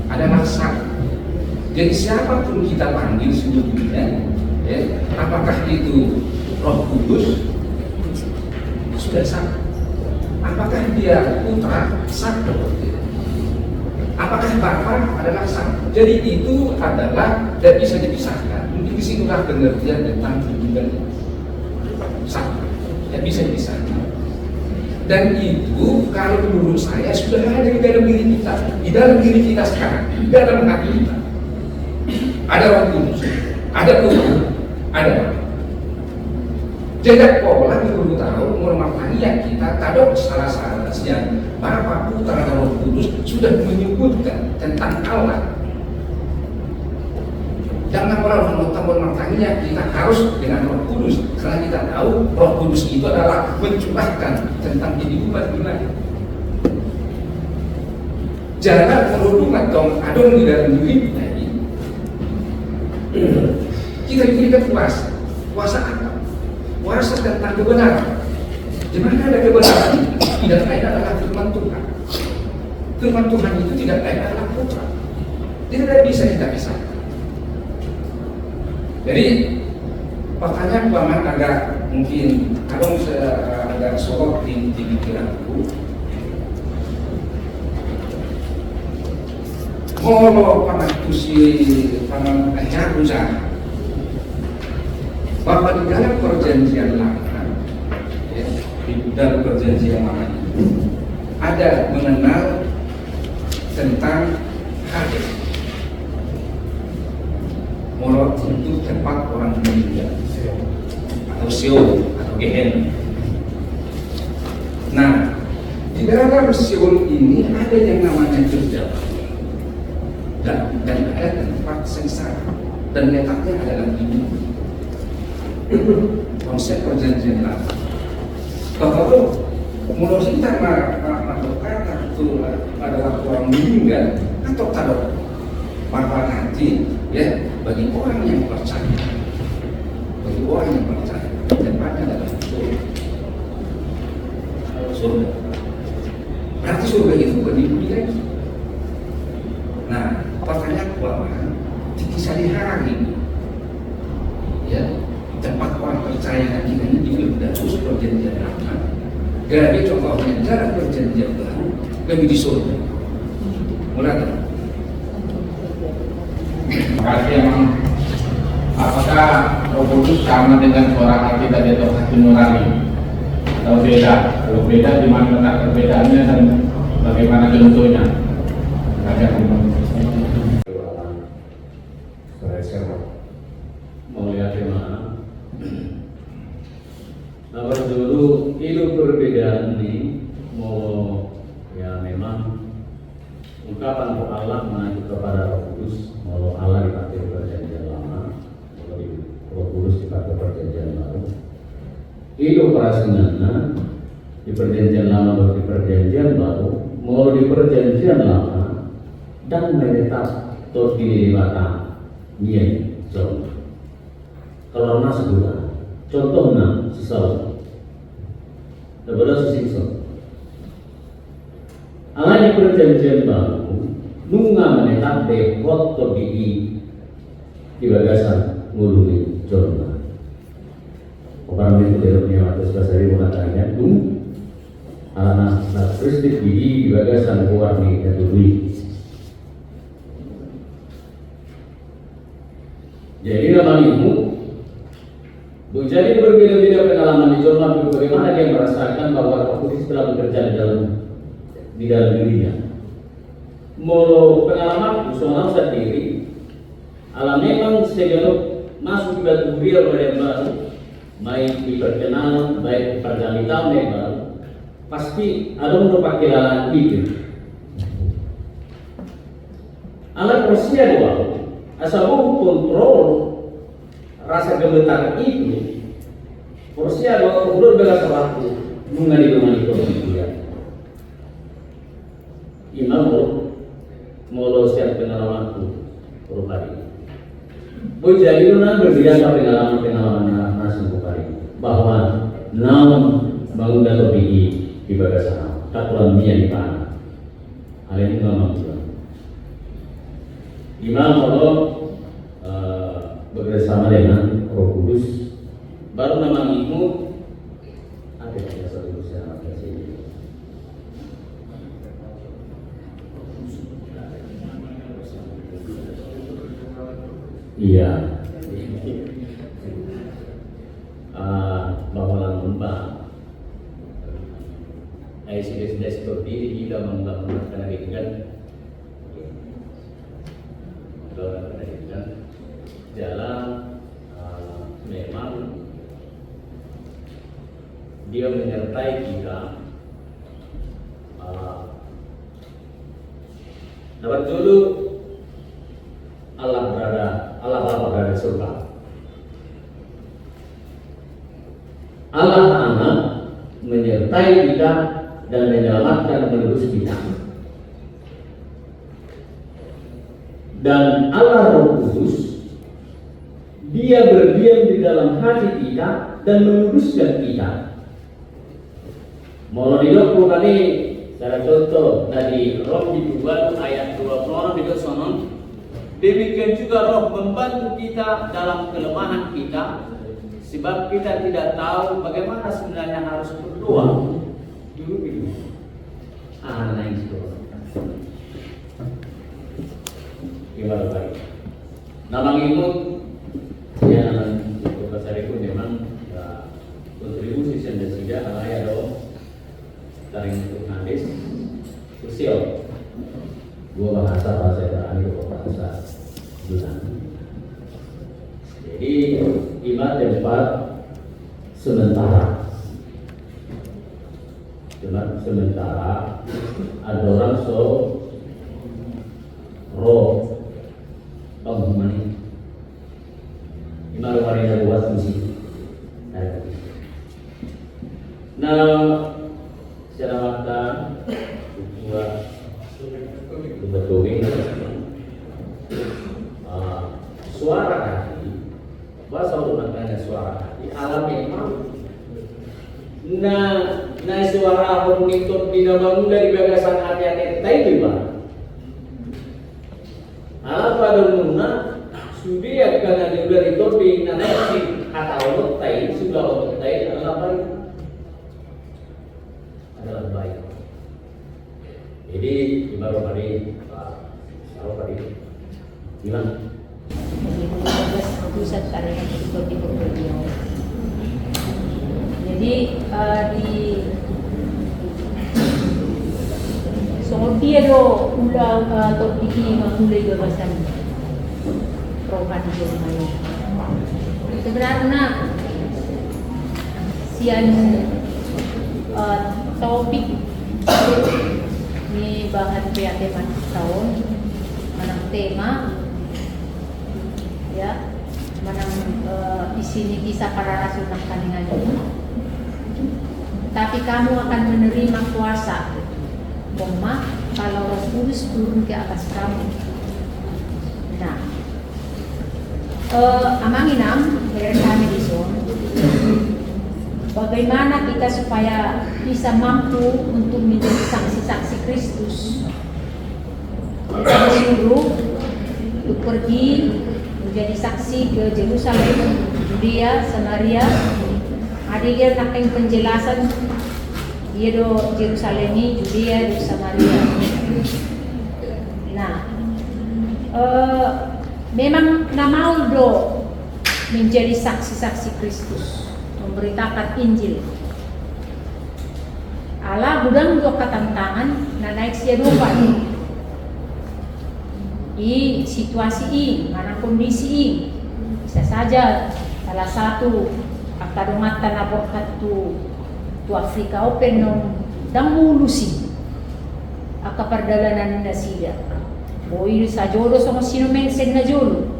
ada maksud. Jadi siapapun kita panggil sebetulnya, ya, apakah itu Roh Kudus sudah sah? Apakah dia Putra sah? Apakah Bapa adalah sah? Jadi itu adalah tidak bisa dipisahkan. Mungkin disitulah pengertian tentang pribadi. Sah, tidak bisa dipisahkan. Dan itu kalau menurut saya sudah ada di dalam diri kita, di dalam diri kita sekarang, di dalam hati kita. Ada Roh Kudus, ada Tuhan, ada Bapa. Jadi pola menurut tahu memaknai kita kadang salah yang Bapa, Putra dan Roh Kudus sudah menyebutkan tentang Allah. Jangan orang memaknainya kita harus dengan Roh Kudus, karena kita tahu Roh Kudus itu adalah mencurahkan tentang kehidupan kita. Jangan merundungan dong adon di dalam diri kita ini. Kita diberikan kuasa apa? Kuasa tentang kebenaran. Di mana ada kebenaran? Tidak lain adalah firman Tuhan. Firman Tuhan itu tidak lain adalah Putra. Tidak bisa kita pisahkan. Jadi pertanyaan agak mungkin kalau saya agak sorot di pikiranku, kalau panang ayah usaha bahwa di dalam perjanjian lama, ya, di dalam perjanjian lama itu ada mengenal tentang Hades, Molot itu tempat orang meninggal, atau Sheol atau Gehenna. Nah, di dalam Sheol ini ada yang namanya jejak dan ada tempat sengsara, dan letaknya adalah ini konsep perjanjian lama. Kalau menurut kita kata itu adalah orang meninggal atau taruh bahwa nanti ya bagi orang yang percaya, tempatnya adalah surga. Berarti surga itu bukan di bumi lagi. Nah, pertanyaan bahwa di sehari-hari ya tempat orang percaya nanti ini juga sudah perjanjian lama. Jadi contohnya dalam perjanjian baru lebih di surga. Mulai. Makasih emang. Apakah Roh Kudus sama dengan suara hati tadi atau hati nurani? Atau beda? Kalau beda, di mana letak perbedaannya dan bagaimana bentuknya? Mau lihat yang mana? Nah, dulu itu perbedaan ini mau ya memang ungkapan roh Allah mengacu kepada Roh Kudus. Mau Allah dipakai perjanjian lama, kalau Roh Kudus dipakai perjanjian baru. Itu operasinya di perjanjian lama atau di perjanjian baru, mau di perjanjian lama dan menetap atau di batang niat contoh. Kalau masuk juga, contohnya sesuatu daripada sesuatu. Alanya perjanjian baru, nunga menetap dekot atau di bagasan ngulungi contoh. Orang itu dari atas kasari mengatakan alana kristik di bagasan warni kedui. Jadi nama itu jadi berbeda-beda pengalaman di Jordan, bagaimana dia merasakan bahwa Roh Kudus telah bekerja di dalam dirinya. Mulu pengalaman personal sendiri, alam memang sebelum masuk ke batu dia oleh baru, baik di perkenalan, baik di perjalanan baru, pasti ada merupakan kelalaian itu. Alat persia dua, asal kontrol rasa gemetar itu, persia dua kemudian bela waktu mengenai dengan itu dia. Imam mau siap pengalaman itu berkali. Jadi itu berbeda pengalaman nasi berkali bahwa bangun atau di bagasan tak kurang dia di mana. Hal ini memang Imam Allah bekerjasama dengan Roh Kudus baru nama itu ada satu usaha sini. Iya. Bahwa lambang ICS desktop ini juga membangun pendidikan jalan memang dia menyertai kita dapat dulu Allah berada di surga. Allah anak menyertai kita dan menyelamatkan menebus kita. Dan Allah Roh Kudus dia berdiam di dalam hati kita dan menguduskan kita. Mau hidup kali secara contoh dari Roh di 2 ayat 20 di sonon. Demikian juga Roh membantu kita dalam kelemahan kita, Sebab kita tidak tahu bagaimana sebenarnya harus berdoa. Dulu nangis doa. Gimana baik. Nama imut yang besar itu memang kontribusi sendiri ya dong. Dari untuk hadis sosial. Dua bahasa Ibrani, dua bahasa Yunani. Jadi iman tempat sementara. Cuma sementara ada orang roh penghumani. Iman warina buat musik. Nah, secara mata dua betul suara hati bahasa maknanya suara hati alam memang nah suara horniton dinamamu dari bagasan hati-hati itu bang alam pada umumnya sudah karena dia itu di nanti atau tai sudah tai adalah baik. Jadi baru tadi gimana? Pusat karya itu di Bogor. Jadi di dia do ulang atau di mulai gagasan rohani Jerman. Sebenarnya sian topik ini bahan PAT tahun menang tema ya menang di sini kisah para rasul kaningan ini. Tapi kamu akan menerima kuasa kalau Roh Kudus turun ke atas kamu. Nah, amanginam dari kami di sana. Bagaimana kita supaya bisa mampu untuk menjadi saksi-saksi Kristus? Kita disuruh untuk pergi menjadi saksi ke Yerusalem, Yudea, Samaria. Ada dia nakeng penjelasan dia do Yerusalem ini, Yudea, do Samaria. Nah, memang namau do menjadi saksi-saksi Kristus. Memberitakan Injil. Allah gudang dua ketantangan na naik siya lupa di situasi ini, mana kondisi ini. Bisa saja salah satu akadematan abokat tu Afrika Open nong dang mulusi aka perdalanan na siya. Boy sa jodo sama sino mensen na jodo.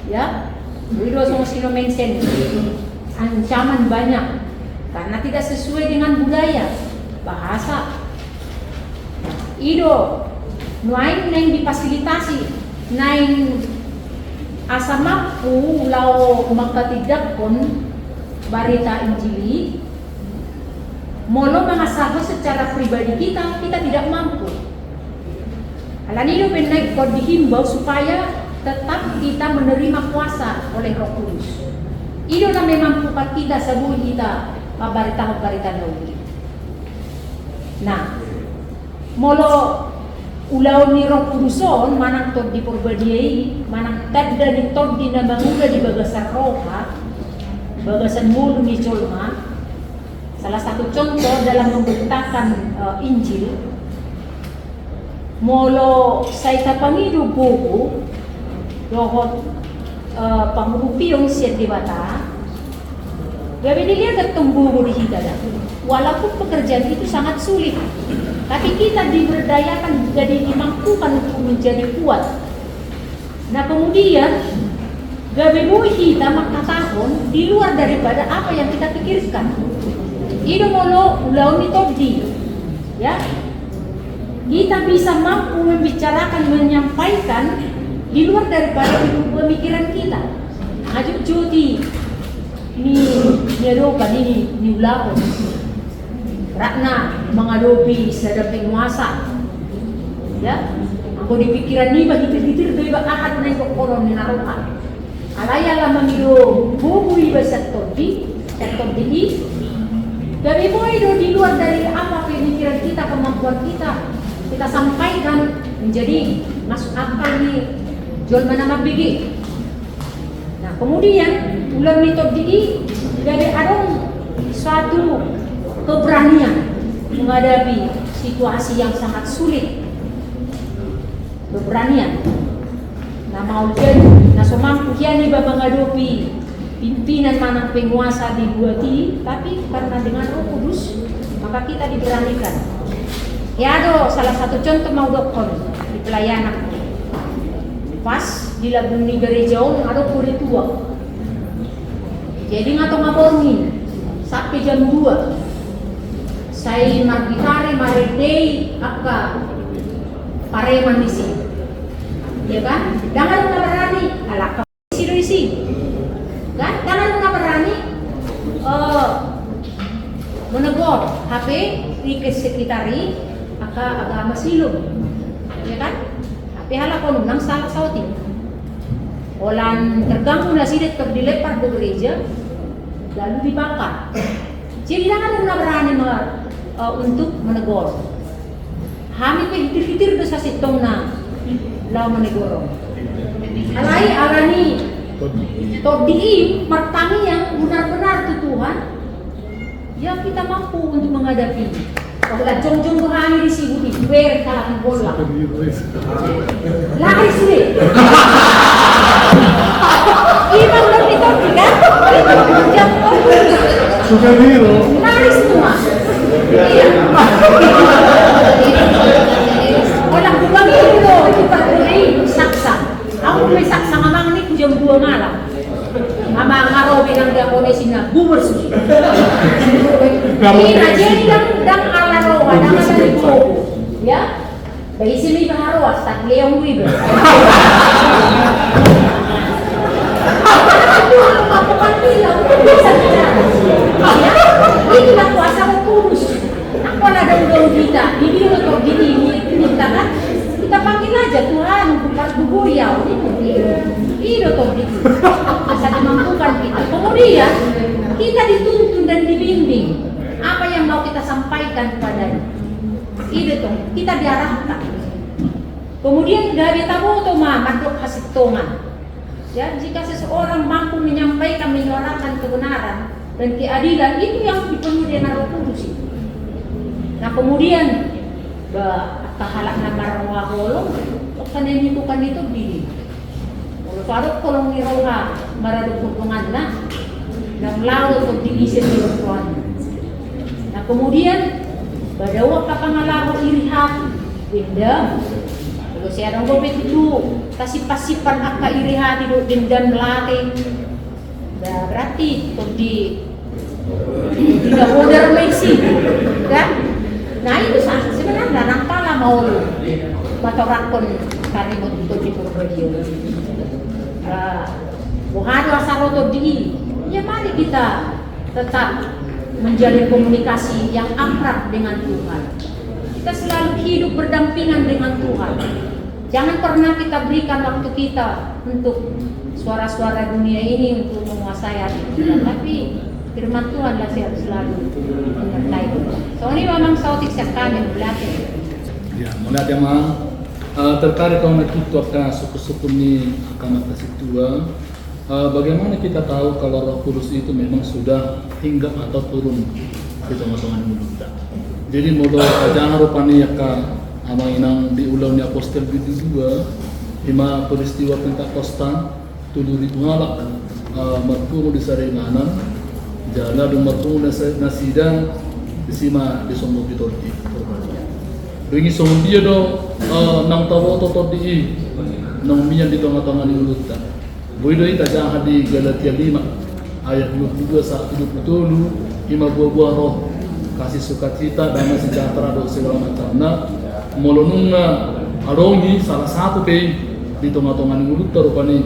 Ya, boy sama sino mensen. Ancaman banyak karena tidak sesuai dengan budaya bahasa ido nuain neng difasilitasi nain asa mampu lau makatidak pun barita Injili molo mengasah secara pribadi kita tidak mampu alan ido benaik kau dihimbau supaya tetap kita menerima kuasa oleh Roh Kudus. Ido na memang pupat kita sa buhay kita pabarita nauli. Nah, molo ulaw ni Roh Kuduson manang tod di purbadiyay, manang tadda ni tod di na mangula di bagasan roha, bagasan mulo ni Cholma. Salah satu contoh dalam memberitakan Injil, molo sa itapangido buku, dohot pangurupiyong siya di bata, gabi nila ketumbuh di hidala. Walaupun pekerjaan itu sangat sulit, tapi kita diberdayakan jadi dimampukan untuk menjadi kuat. Nah kemudian gabi buhi kita makatahon di luar daripada apa yang kita pikirkan. Ido molo ulaw ni tobdi, ya kita bisa mampu membicarakan, menyampaikan di luar daripada pemikiran kita. Ajuk cuti ni nyerokan ini ni ulapon rakna mengadopi sadap penguasa ya aku di pikiran ni bagi hitir-hitir beba ahad na ikut koron ni narokan alaya la mamido bubui sektor di dari mulai di luar dari apa pemikiran kita, kemampuan kita sampaikan menjadi masuk akal nih jual mana bigi. Nah kemudian ulang metode ini dari ada suatu keberanian menghadapi situasi yang sangat sulit, keberanian. Nah mau jadi, nah semampu kian iba menghadapi pimpinan mana penguasa dibuati, tapi karena dengan Roh Kudus maka kita diberanikan. Ya ada salah satu contoh mau dokter di pelayanan. Pas di lagun di gereja ada kulit tua. Jadi ngato-ngaborni sampai jam 2. Saya magitari maridei akka pareman di sini. Ya kan? Jangan berani alak isi. Kan? Jangan berani menegur HP di sekretari agama silum. Ya kan? HP halakon nang salah sauti. Olan terganggu nasidat dilepar ke gereja lalu dibakar. Jadi jangan berani untuk menegur. Kami pikir dosa sitong na lau menegur. Alani todi martangi yang benar-benar itu Tuhan, ya kita mampu untuk menghadapi. Kalau jong-jong kami di sini, ber kalah bola. Lari sini. Kita belum ditodi kan? Sudah biru. Lari semua. Iya. Walang kubang itu pagkulay saksa. Ako may saksa ngamang ni kujang 2 malam. Amang araw bilang dia ko na sinabubur susi. Ina jadi dang alaro dang alari ko. Ya. Bayi sini baharawas tak leong wibe. Bukan bilang bisa bicara. Ya. Itulah kuasa Roh Kudus. Aku ada undang kita, ini untuk gini kita kan, kita panggil aja Tuhan bukan buguyau, ini untuk gitu, bisa dimampukan kita. Kemudian kita dituntun dan dibimbing apa yang mau kita sampaikan kepadanya. Ini tuh kita diarahkan. Kemudian dari tabu toma mandok hasil toman. Ya, jika seseorang mampu menyampaikan, menyuarakan kebenaran dan keadilan, itu yang dipenuhi dengan Roh Kudus. Nah kemudian kahalak na marawaholo, kanan itu kan itu di. Kalau kolong ni roha maradugtungan na ng laut untuk diisip di Tuhan. Nah kemudian badawa kapangalaho irihat dendam. Kalau saya orang gobek itu kasih-pasipan akka irihat itu dendam latih. Berarti untuk di tidak modern mesin, kan? Nah itu sebenarnya nangkala mau batorakon karimot itu di Purworejo. Buhado asaroto di, ya mari kita tetap menjalin komunikasi yang akrab dengan Tuhan. Kita selalu hidup berdampingan dengan Tuhan. Jangan pernah kita berikan waktu kita untuk suara-suara dunia ini untuk menguasai hati kita, tapi firman Tuhan lah selalu menyertai kita. Soalnya memang sautik sekali belajar. Ya, mulai memang tertarik kalau itu akan suku-suku ini akan kasih tua. Bagaimana kita tahu kalau Roh Kudus itu memang sudah hinggap atau turun di tengah-tengah kita. Jadi modal jangan rupanya ka amainang di ulang di Apostel 2 lima peristiwa Pentakosta 7.000 ngalak marpungo di Saringanan jala do marpungo na sidang di sima di sombo bitorti ringi sombo dia do nang tawo toto di nang miyan di tengah-tengah ni ulutta boido ita jangan di Galatia 5 ayat 22 sampai 27 lima buah-buah roh kasih sukacita damai sejahtera do segala macamna molonunga arongi salah satu pe di tengah-tengah ni ulutta rupani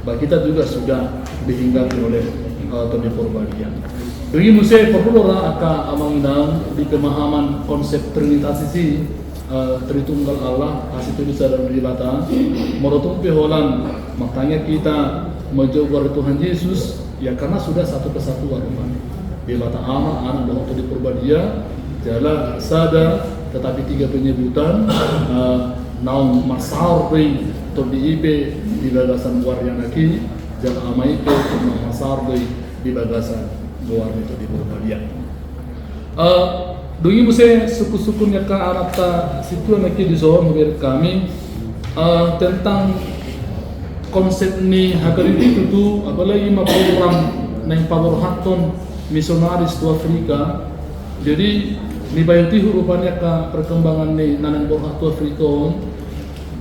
kita juga sudah dihinggapi oleh Tony Purbadia. Bagi musik perlu aka amanginang di pemahaman konsep Trinitas ini Tritunggal Allah kasih tulis dalam dibata morotung peholan makanya kita menjauh dari Tuhan Yesus ya karena sudah satu kesatuan dibata ama anak dan waktu di Purbadia jala sada tetapi 3 penyebutan naum masardi atau di IP di bagasan Waryanaki jala amaipe naum masardi di bagasan luar itu di Purbadia. Dungi muse suku-suku nyaka arata situ naki di soal memberi kami tentang konsep ni hakari itu tu apalagi ma program nang power haton misionaris tu Afrika. Jadi ni bayati rupanya ka perkembangan ni nanang borhat tu Afrika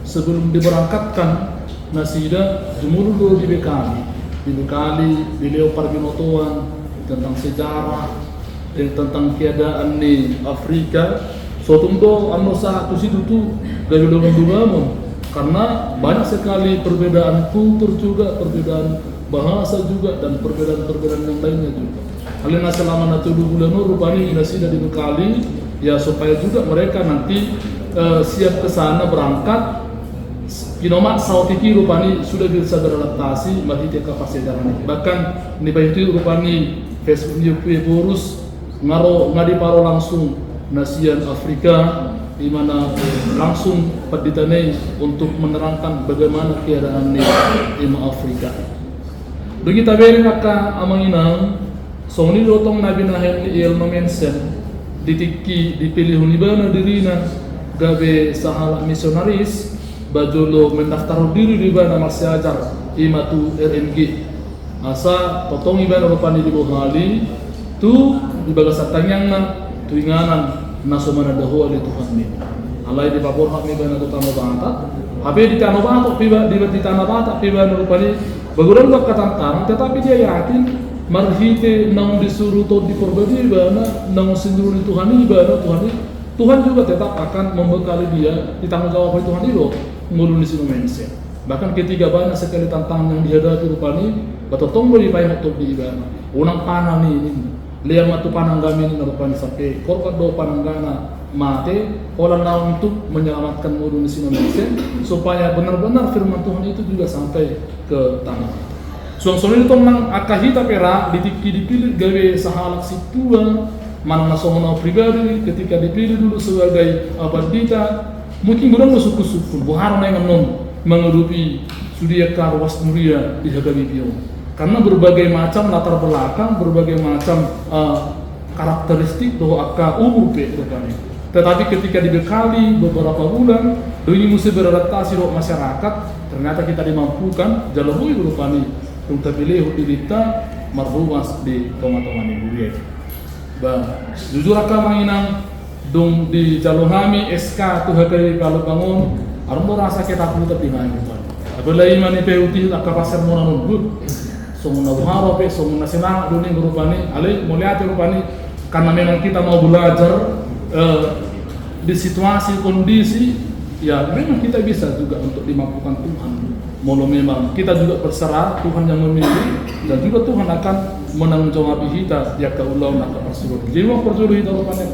sebelum diberangkatkan nasida jumuru dibekali di Leopard Binotoan tentang sejarah tentang keadaan di Afrika. Suatu ando saat itu tuh gaya dulu karena banyak sekali perbedaan kultur juga, perbedaan bahasa juga dan perbedaan yang lainnya juga. Alina selama nanti 2 bulan rupanya sudah dibekali ya supaya juga mereka nanti siap ke sana berangkat. Kinomat sautiki rupanya sudah bisa beradaptasi bagi kapasitas. Bahkan di bayu rupanya Facebook Porus ngadi paro langsung nasian Afrika di mana langsung paditanai untuk menerangkan bagaimana keadaan di Afrika. Begitu beri maka amanginang soni lotong nabi nahen ilmu mensen ditiki dipilih unibana dirina gabe sahala misionaris bajulo mendaftar diri di bana masih ajar imatu RMG asa totong ibana rupani di Bohali tu di bagas tanyang na tuinganan naso mana dahua di Tuhan ni alai di babor hak ni bana tu tano bata habe di tano bata piba di tano bata piba rupani baguran gak katantang tetapi dia yakin marhite nang disuruh to di Purbadia bana nang sinduru di Tuhan ni bana Tuhan juga tetap akan membekali dia di tanggung jawab Tuhan itu ngulun di sini mense. Bahkan ketiga banyak sekali tantangan yang dihadapi rupani batotong beri payah untuk di ibana unang panah ni liang matu panang kami ini rupani sampai korban do pananggana mate orang lawan untuk menyelamatkan ngulun di sini mense supaya benar-benar firman Tuhan itu juga sampai ke tanah. Suang-suang itu nang akahita pera dipilih gawe sahalak situa mana nasional pribadi ketika dipilih dulu sebagai bandita mungkin belum suku-suku buhar yang mengerupi sudia karwas muria di Hagabibio karena berbagai macam latar belakang berbagai macam karakteristik doa akka umur rupanya. Tetapi ketika dibekali beberapa bulan doi mesti beradaptasi doa masyarakat ternyata kita dimampukan jalur rupanya untuk pilih dirita marhumas di teman-teman ibu ya. Jujur akan menginang dong di jalur kami SK tuh hari kalau bangun, armo rasa kita perlu tertinggal gitu. Apalagi mani peuti tak pasar mona nunggu, semua buharo pe, semua nasional dunia berupani, alih melihat berupani karena memang kita mau belajar di situasi kondisi, ya memang kita bisa juga untuk dimampukan Tuhan. Molo memang kita juga berserah Tuhan yang memilih dan juga Tuhan akan menanggung jawab kita ya kaulah nak persuruh. Jadi waktu persuruh itu rupanya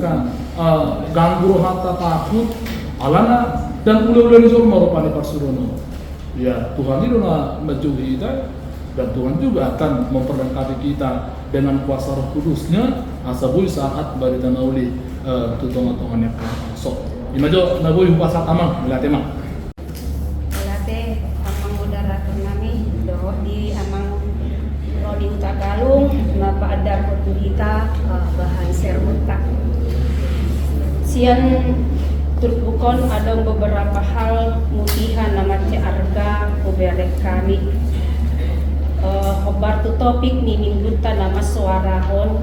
ganggu hata takut alana dan ulah-ulah itu merupakan persuruh. Ya Tuhan itu nak menjauhi kita dan Tuhan juga akan memperlengkapi kita dengan kuasa Roh Kudusnya asabui saat bari tanauli tutongan Tuhan yang sok. Imajo nabui kuasa tamang melatema. Di Utagalung, napa ada kita bahan sermuta. Sian turbukon ada beberapa hal mutihan nama arga kuberek kami. Khobar tu topik ni mingguta nama suarahon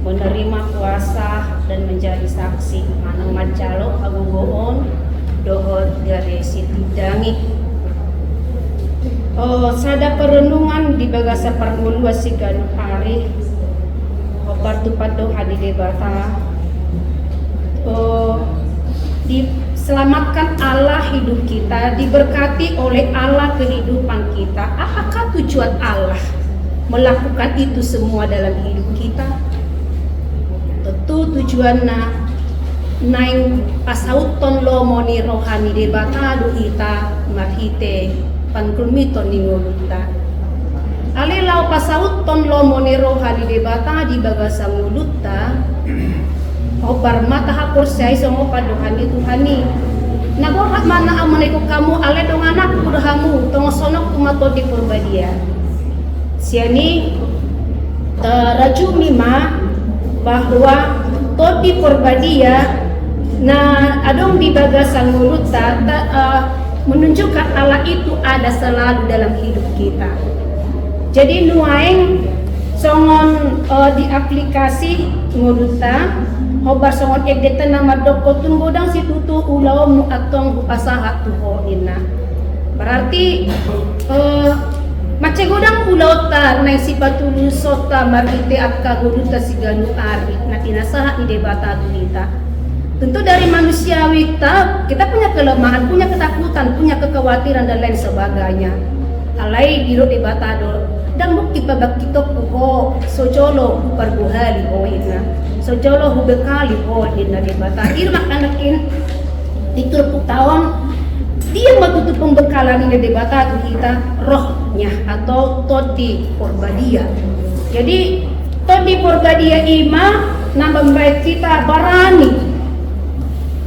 menerima kuasa dan menjadi saksi manang macalo agugoon dohot dari situ dangi. Sada perenungan di bagasa parmulua sigan hari khobar tupat do hadi debata diselamatkan Allah hidup kita, diberkati oleh Allah kehidupan kita. Apakah tujuan Allah melakukan itu semua dalam hidup kita? Tentu tujuannya naing pasauton lomo ni rohani debata do hita marhite pankulmiton ni nguluta. Alilau pasauton lomo ni rohani debata di bagasa nguluta. Obar mata hapor say songo padohani Tuhani. Nagohat mana amanay ko kamu ale dong anak kudahamu tongo sonok kumato di Purbadia. Siani raju mima bahwa todi Purbadia na adong di bagasang nguluta menunjukkan Allah itu ada selalu dalam hidup kita. Jadi nuaing songon di aplikasi nguluta hobar songon egdeta nama doko tunggudang si tutu ulau mu atong upasaha tuho ina. Berarti mace godang ulau ta na sipatulu sota marite akka guruta siganu ari na tinasaha ni debata kita. Tentu dari manusiawi kita punya kelemahan, punya ketakutan, punya kekhawatiran dan lain sebagainya. Alai biro debata do dan bukti babak kita puho sojolo perbuhali ho ina. Sojolo hubekali ho ina debata. Irmak anakin diturpuk tawon dia matutup pembekalan ini debata tu kita rohnya atau todi Purbadia. Jadi todi Purbadia ima nambah baik kita barani.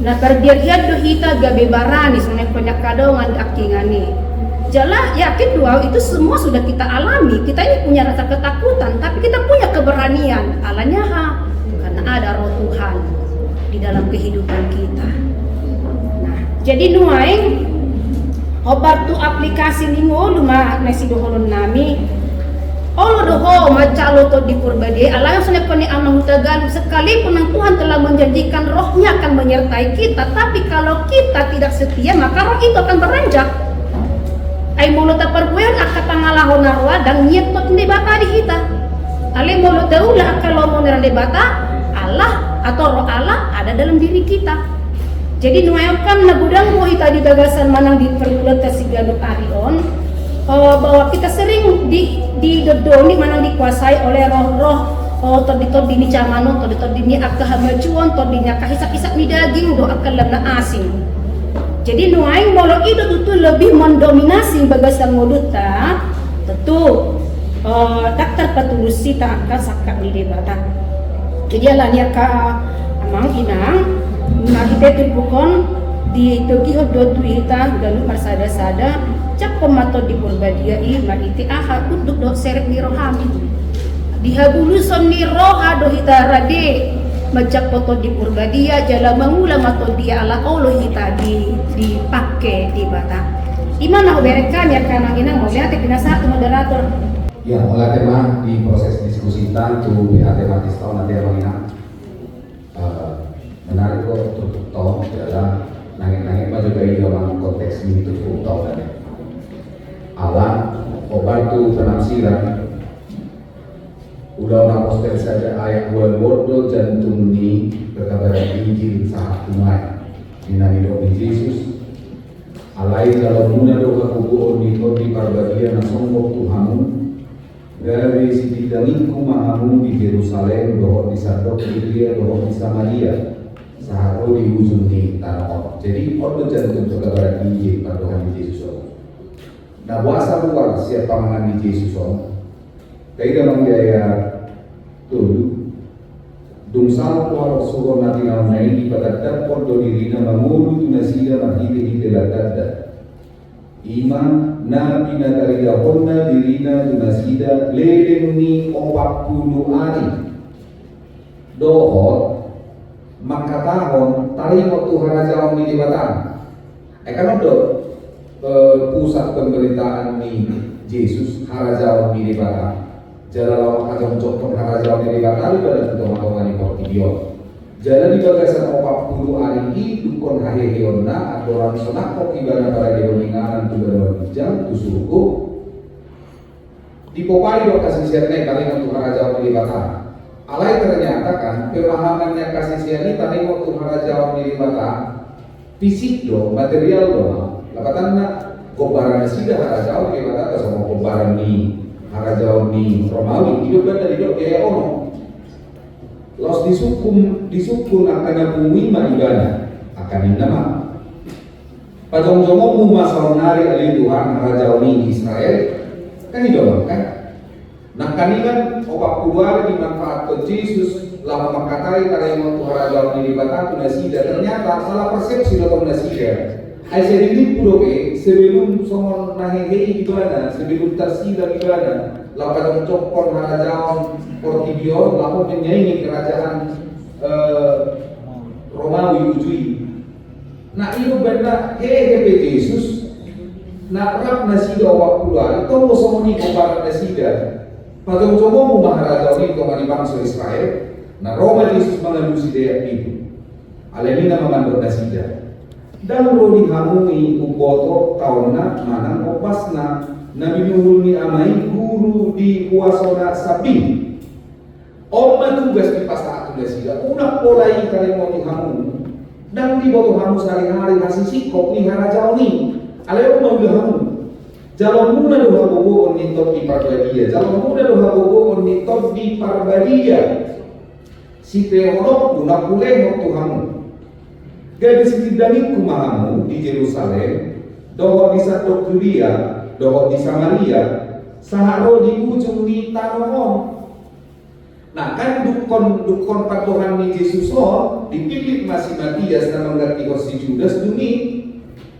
Nah berdiat do kita gabe barani sebenarnya banyak kadongan akingani. Jala yakin dua itu semua sudah kita alami. Kita ini punya rasa ketakutan, tapi kita punya keberanian. Alanya karena ada roh Tuhan di dalam kehidupan kita. Nah, jadi nuaing obat tu aplikasi ni ngolu ma nasi doholon nami. Olo doho macalo to di Purbadia. Allah yang sudah koni amang Tagalog sekalipun yang Tuhan telah menjanjikan rohnya akan menyertai kita, tapi kalau kita tidak setia maka roh itu akan beranjak. Ay mulut perbuyan akan pangalahon narwa dan nyetot di bata di kita. Ale mulut daulah kalau mau di bata Allah atau roh Allah ada dalam diri kita. Jadi nuayokam nagudang mo ita di bagasan manang di pergulat sigano arion bahwa kita sering di dodoni manang dikuasai oleh roh-roh todi ni camano todi ni akahamajuan todi ni kahisak-hisak ni daging do akan lemna asing. Jadi nuaing molo itu tuh lebih mendominasi bagasan ngoluta tentu daktar patulusi tak akan sakak ni debata. Jadi alanya ka amang inang mahite bukon di togi hodo tuita galu marsada-sada cak pemato di Purbadia i mariti aha kuduk do seret ni rohami dihabuluson ni roha do hita rade majak foto di Purbadia jala mangula mato dia ala Allah hita dipakai di bata imana berekan ya kanang inang mau lihat binasa moderator ya oleh tema di proses diskusi tantu pihak tematis tahun nanti abang inang menarik kok untuk tahun dalam nangin-nangin mah juga dalam konteks ini untuk tahun tadi Allah obat tu penafsiran udah postel saja ayat wal bodoh jantung ni berkabaran Injil saat tumai dinami doa Yesus alai kalau muna doa kubuon di kodi Purbadia na sombong Tuhanmu dari sisi daliku mahamu di Yerusalem doa di Sadok di dia doa di Samaria saharo di ujung di tanah Allah. Jadi orang jantung berkabaran Injil pada Tuhan Yesus. Nah buasa luar siapa mangan di Yesus kaya dalam gaya tuh dungsal kuar suruh nanti namai di pada podo dirina mangulu tunasida mahide latadda iman nabi natariga honna dirina tunasida lelemni 40 hari dohot makatahon tarimo Tuhan aja di dibatan kan do pusat pemberitaan ni Yesus harajawan di dibatan jalan lawak aja mencopot harajawan di dibatan pada teman-teman di video jalan di bagasan 40 hari itu kon haheheonna aturan sonak kopi bana para deoninganan tuh jam tu suku dipopai do kasih siarnya kali untuk harajawan di dibatan alai ternyata kan pemahamannya kasih siani tadi waktu harajawan di dibatan fisik do material do lapatan kobaran sida harajawan di dibatan sama kobaran ni harajawan ni Romawi hidup kan dari do kayak ono los disukun akan bumi ibana akan nama padong jomomu masalonari ali Tuhan Raja Oni Israel kan idolong kan. Nah kanikan opak keluar dimanfaat ke Yesus lama makatai karena yang Tuhan Raja Oni di Batak nasida ternyata salah persepsi dalam nasida. Aisyah ini pudoke sebelum somon nahehe ibana sebelum tersida ibana lakukan cokor Raja Portibio lakukan menyaingi kerajaan Romawi Ujui. Nah itu benda hehehe Yesus. Nah rap nasida opak keluar itu mau somoni obat nasida. Padahal coba Maharaja ini kembali bangsa Israel. Nah Roma Yesus mengalusi dia itu. Alemina memandang nasida. Dan rodi hamui uboto tahunna manang opasna nabi nuhulni amai guru di kuasona sabin. Oma tugas di pasal itu nasida. Unak polai kali mau dihamu. Dan di boto hamu sehari-hari kasih sikop nih Maharaja ini. Aleo mau dihamu. Jalan muna doha bobo on top di Parbadia. Jalan muna doha bobo on top di Parbadia. Si teolog guna puleh waktu hamu. Gadis sedikit kumahamu di Yerusalem. Doho di satu Judea, doho di Samaria, saharo di ujung di Tanohon. Nah kan dukon patuhan ni Yesus lo dipilih masih Matias dan mengerti si Judas demi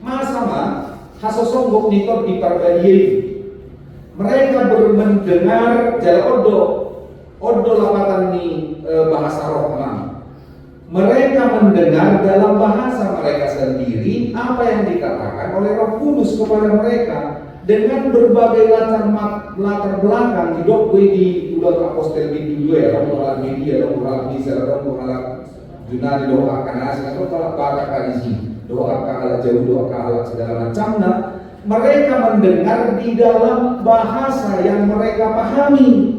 sama hasosonggok nitor di Parbadia. Mereka mendengar jalan odo lapatan ni bahasa Rohman. Mereka mendengar dalam bahasa mereka sendiri apa yang dikatakan oleh Roh Kudus kepada mereka dengan berbagai latar belakang hidup di ulang apostel di dua ya, roh media, roh bisa, roh Yunani, roh akan asing, atau kalau para kadisi. Doa kalah jauh, doa kalah segala macamnya. Mereka mendengar di dalam bahasa yang mereka pahami.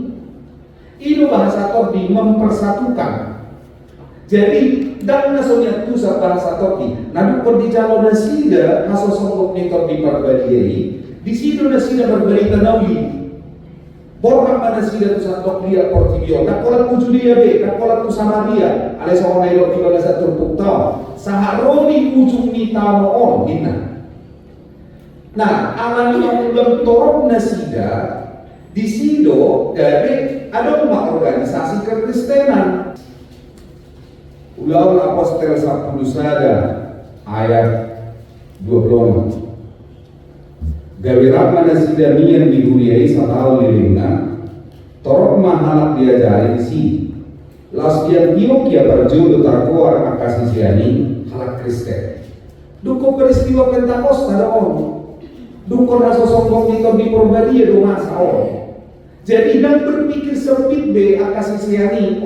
Itu bahasa Tobi mempersatukan. Jadi dan nasonya tu bahasa Tobi. Nabi pergi jalan nasida nasosongkok nitor di Parbadia. Di situ nasida berberita Nabi. Borang mana sida tu satu dia Portibio. Tak kolak tu Judea be, tak kolak tu Samaria. Ada seorang yang di bawah satu tahun. Saharoni ujung ni tanoon dina. Nah, aman yang belum torok nasida di sido dari ada umat organisasi kekristenan. Ulang Apostel 10 sada ayat 26. Gawirap nasida mian diguriai satau lilingna torok mahalak diajari si Lastian Tiokia berjulu tarkoar akasisiani halak Kristen. Duko peristiwa Pentakosta dong. Duko rasa sombong di Parbadia do masa on. Jadi dan berpikir sempit be akasisiani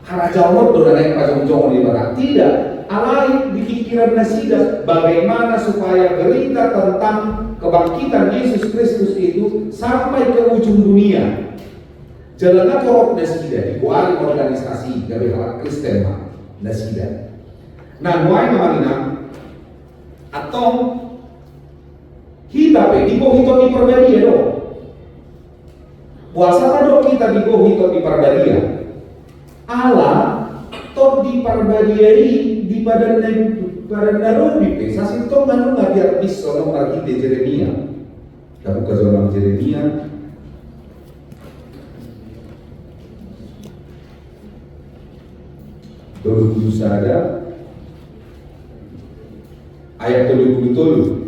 Raja Allah do naik pajong-jong di barat. Tidak, alai di pikiran nasida bagaimana supaya berita tentang kebangkitan Yesus Kristus itu sampai ke ujung dunia. Jalannya korok nasida dibuat organisasi dari hal Kristen nasida. Nah, mulai namanya atau kita di bawah di Parbadia do. Puasa do kita di bawah di Parbadia. Allah tot di Parbadia di badan Narubi pe sasin to nganu ngabiar bis sono lagi di Jeremia. Kamu kazolang Jeremia. Dulu sada ayat 77.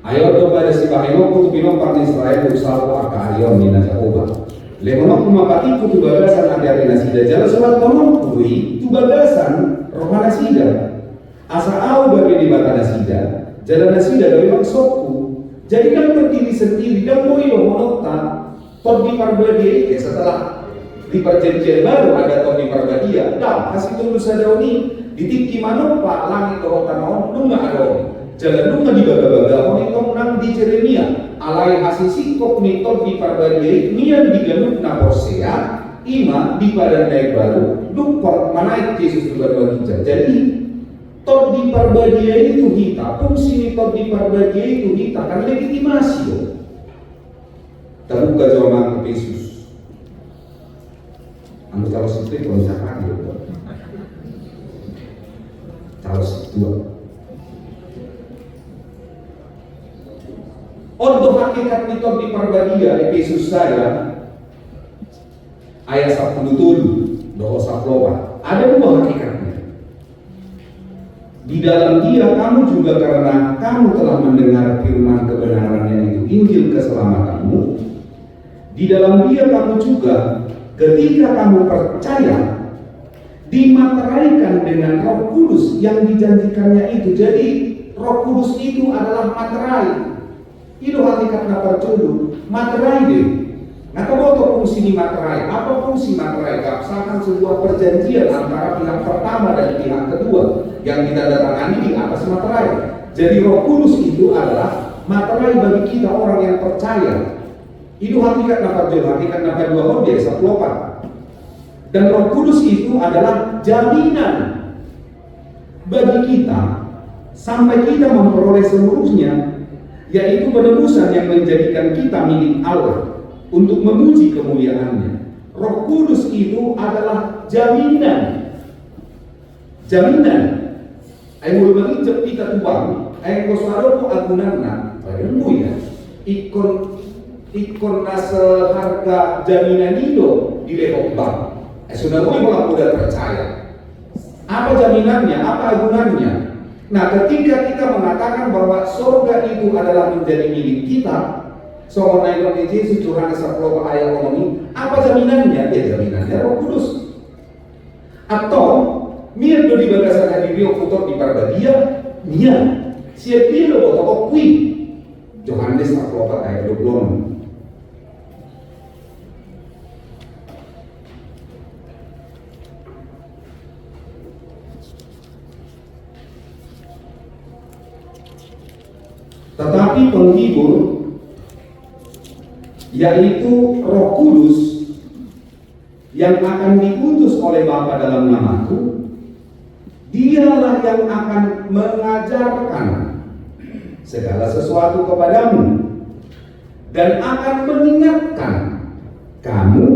Ayo do pada si bahino kutu binong parti Israel usalo akarion ni Jakoba. Lemonok kumapati kutu bagasan ada nasida jalan solat konon kui tu bagasan roh nasida. Asa au babe di bata nasida jalan nasida dari maksudku. Jadi kan berdiri sendiri dan moi lo monota tot di Parbadia setelah di perjanjian baru ada tot di Parbadia. Dan hasil tunggu sadauni ditikki manopa langit roh tanon nunga adon. Jalan nunga di baga-baga monitong nang di Jeremia. Alai hasil sikop nitor di Parbadia nian diganut na Hosea ima di badan naik baru dukor manaik Yesus dua-dua hijau. Jadi tor di Parbadia itu kita fungsi nitor di Parbadia itu kita kan legitimasi loh. Terbuka jawaban ke Yesus. Anu kalau situ kalau misalkan gitu. Kalau situ. Untuk hakikat itu di perbadia Efesus saya ayat 17 doa saploba. Ada dua hakikatnya. Di dalam dia kamu juga karena kamu telah mendengar firman kebenaran yang itu Injil keselamatanmu. Di dalam dia kamu juga ketika kamu percaya dimateraikan dengan Roh Kudus yang dijanjikannya itu. Jadi Roh Kudus itu adalah materai. Itu hakikat perculu materai deh. Nah, kalau fungsi di materai, apa fungsi materai? Misalkan sebuah perjanjian antara pihak pertama dan pihak kedua yang kita datangani di atas materai. Jadi Roh Kudus itu adalah materai bagi kita orang yang percaya. Itu hakikat perculu, hakikat dua biasa pelopan. Dan Roh Kudus itu adalah jaminan bagi kita sampai kita memperoleh seluruhnya, yaitu penebusan yang menjadikan kita milik Allah untuk memuji kemuliaannya. Roh Kudus itu adalah jaminan. Ayo mulai menginjak kita tuang. Ayo kosaro ko agunanna. Bayangmu ya. Ikon nase harga jaminan itu di lehok bank. Sudah mulai udah percaya. Apa jaminannya? Apa agunannya? Nah, ketika kita mengatakan bahwa surga itu adalah menjadi milik kita, so naikon Yesus curang sepuluh ayat ngomong, apa jaminannya? Ya jaminannya Roh Kudus. Atau mir do di bagasan hadirio putor di parbadia, nia siap dia lo toko kui. Yohanes 4 ayat 20. Tetapi penghibur, yaitu Roh Kudus yang akan diutus oleh Bapa dalam namaku, dialah yang akan mengajarkan segala sesuatu kepadamu dan akan mengingatkan kamu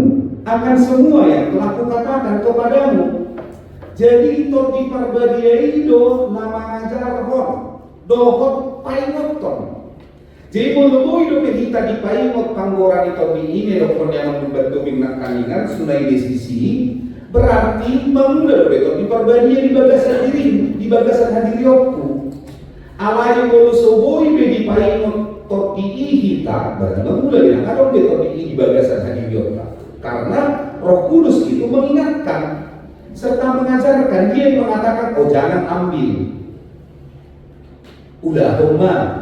akan semua yang telah kukatakan kepadamu. Jadi itu di parbadia itu nama ngajar dohot paingoton. Jadi mau itu kita di paingot panggoran itu di ini dokon yang membantu minat kaningan sunai desisi berarti mengular betul di perbadia di bagasan hadirioku. Alai bolu soboi di paingot to di kita berarti mengular yang kalau betul di bagasan hadirioku. Karena Roh Kudus itu mengingatkan serta mengajarkan. Dia yang mengatakan oh jangan ambil ulahoma,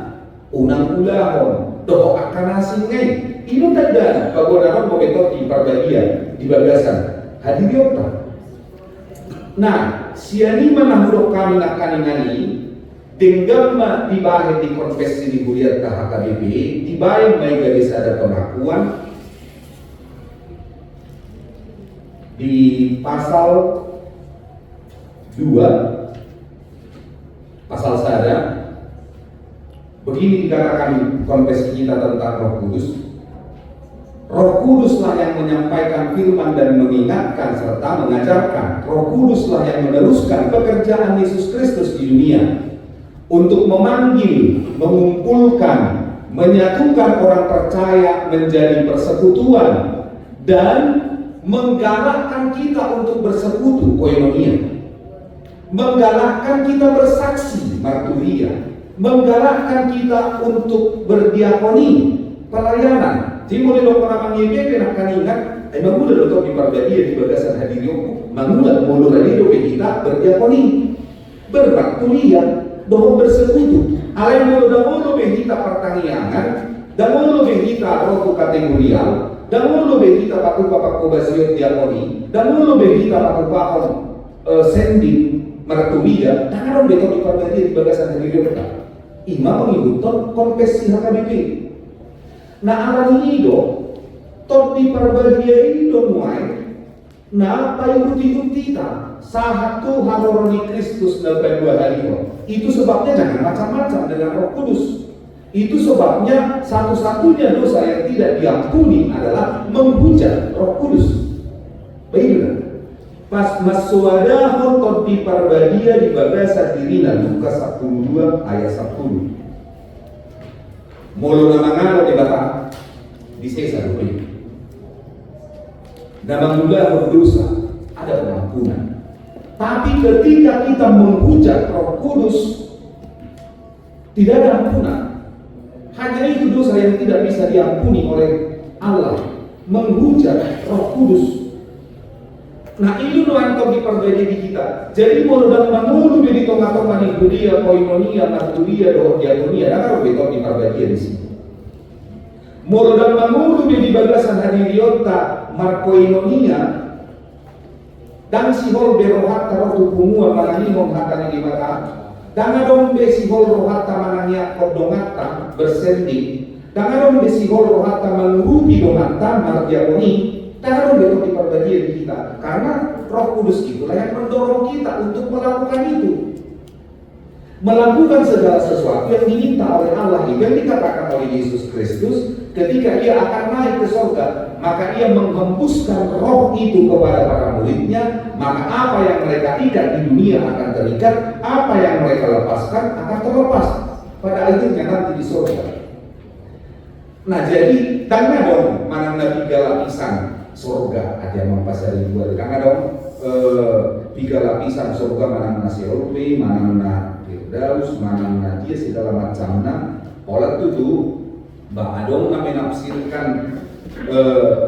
unang ulahom, doho akan asingai. Ini tanda bagaimana momentum di perbagian di bagasan hadiriyota. Nah, siani menahudok kami nak kaningani, denggama dibahas di konfesi di Buliat HKBP, dibayang baik gadis ada pengakuan di pasal 2 pasal sadar. Begini dikatakan konfesi kita tentang Roh Kudus. Roh Kuduslah yang menyampaikan firman dan mengingatkan serta mengajarkan. Roh Kuduslah yang meneruskan pekerjaan Yesus Kristus di dunia untuk memanggil, mengumpulkan, menyatukan orang percaya menjadi persekutuan dan menggalakkan kita untuk bersekutu koinonia, menggalakkan kita bersaksi marturia, menggalakkan kita untuk berdiakoni pelayanan. Jadi mulai dokter mengimpin akan ingat, mengulur untuk di parbadia di bagasan hadirioku, mengulur mulur hadirio kita berdiakoni, berbaktulia, doa bersekutu. Alai mulur dahulu kita pertaniangan, dahulu kita rotu kategorial, dahulu kita paku papak kobasiot diakoni, dahulu kita paku pakon sending martulia, tangan betul di parbadia di bagasan hadirioku. Imam mengikut konfesi HKBP. Nah alami itu, tot di perbadia itu mulai. Nah payung kita satu haroni Kristus dalam 2 hari itu sebabnya jangan macam-macam dengan Roh Kudus. Itu sebabnya satu-satunya dosa yang tidak diampuni adalah menghujat Roh Kudus. Baiklah. Pas masuadahun todi parbadia di bagasa dirina Lukas 12 ayat 10. Molo namangalo di bata di sesa dulu. Nama muda berdosa ada pengampunan. Tapi ketika kita menghujat Roh Kudus tidak ada ampunan. Hanya itu dosa yang tidak bisa diampuni oleh Allah, menghujat Roh Kudus. Nah ini nuanto di perbedaan kita. Jadi mau dan mengulu di tengah-tengah Nigeria, Koinonia, Naturia, Diakonia, dan kalau betul di perbedaan di sini. Mau dan mengulu di bagasan hadiriota, Markoinonia, dan si hol berohat taruh tupungu manani menghatani di mata. Dan adong be si hol rohata mananya kodongata bersending. Dan adong be si hol rohata menuruti dongata mardiakoni. Karena betul di perbedaan kita, karena Roh Kudus itulah yang mendorong kita untuk melakukan itu, melakukan segala sesuatu yang diminta oleh Allah. Yang dikatakan oleh Yesus Kristus, ketika Ia akan naik ke surga, maka Ia menghembuskan Roh itu kepada para muridnya. Maka apa yang mereka ikat di dunia akan terikat, apa yang mereka lepaskan akan terlepas pada akhirnya nanti di surga. Nah jadi tanya dong, mana tiga lapisan surga ada yang mempasari dua. Karena dong tiga lapisan surga, mana Seolpe, mana Firdaus, mana dia segala macamnya. Olah itu Mbak Adong menafsirkan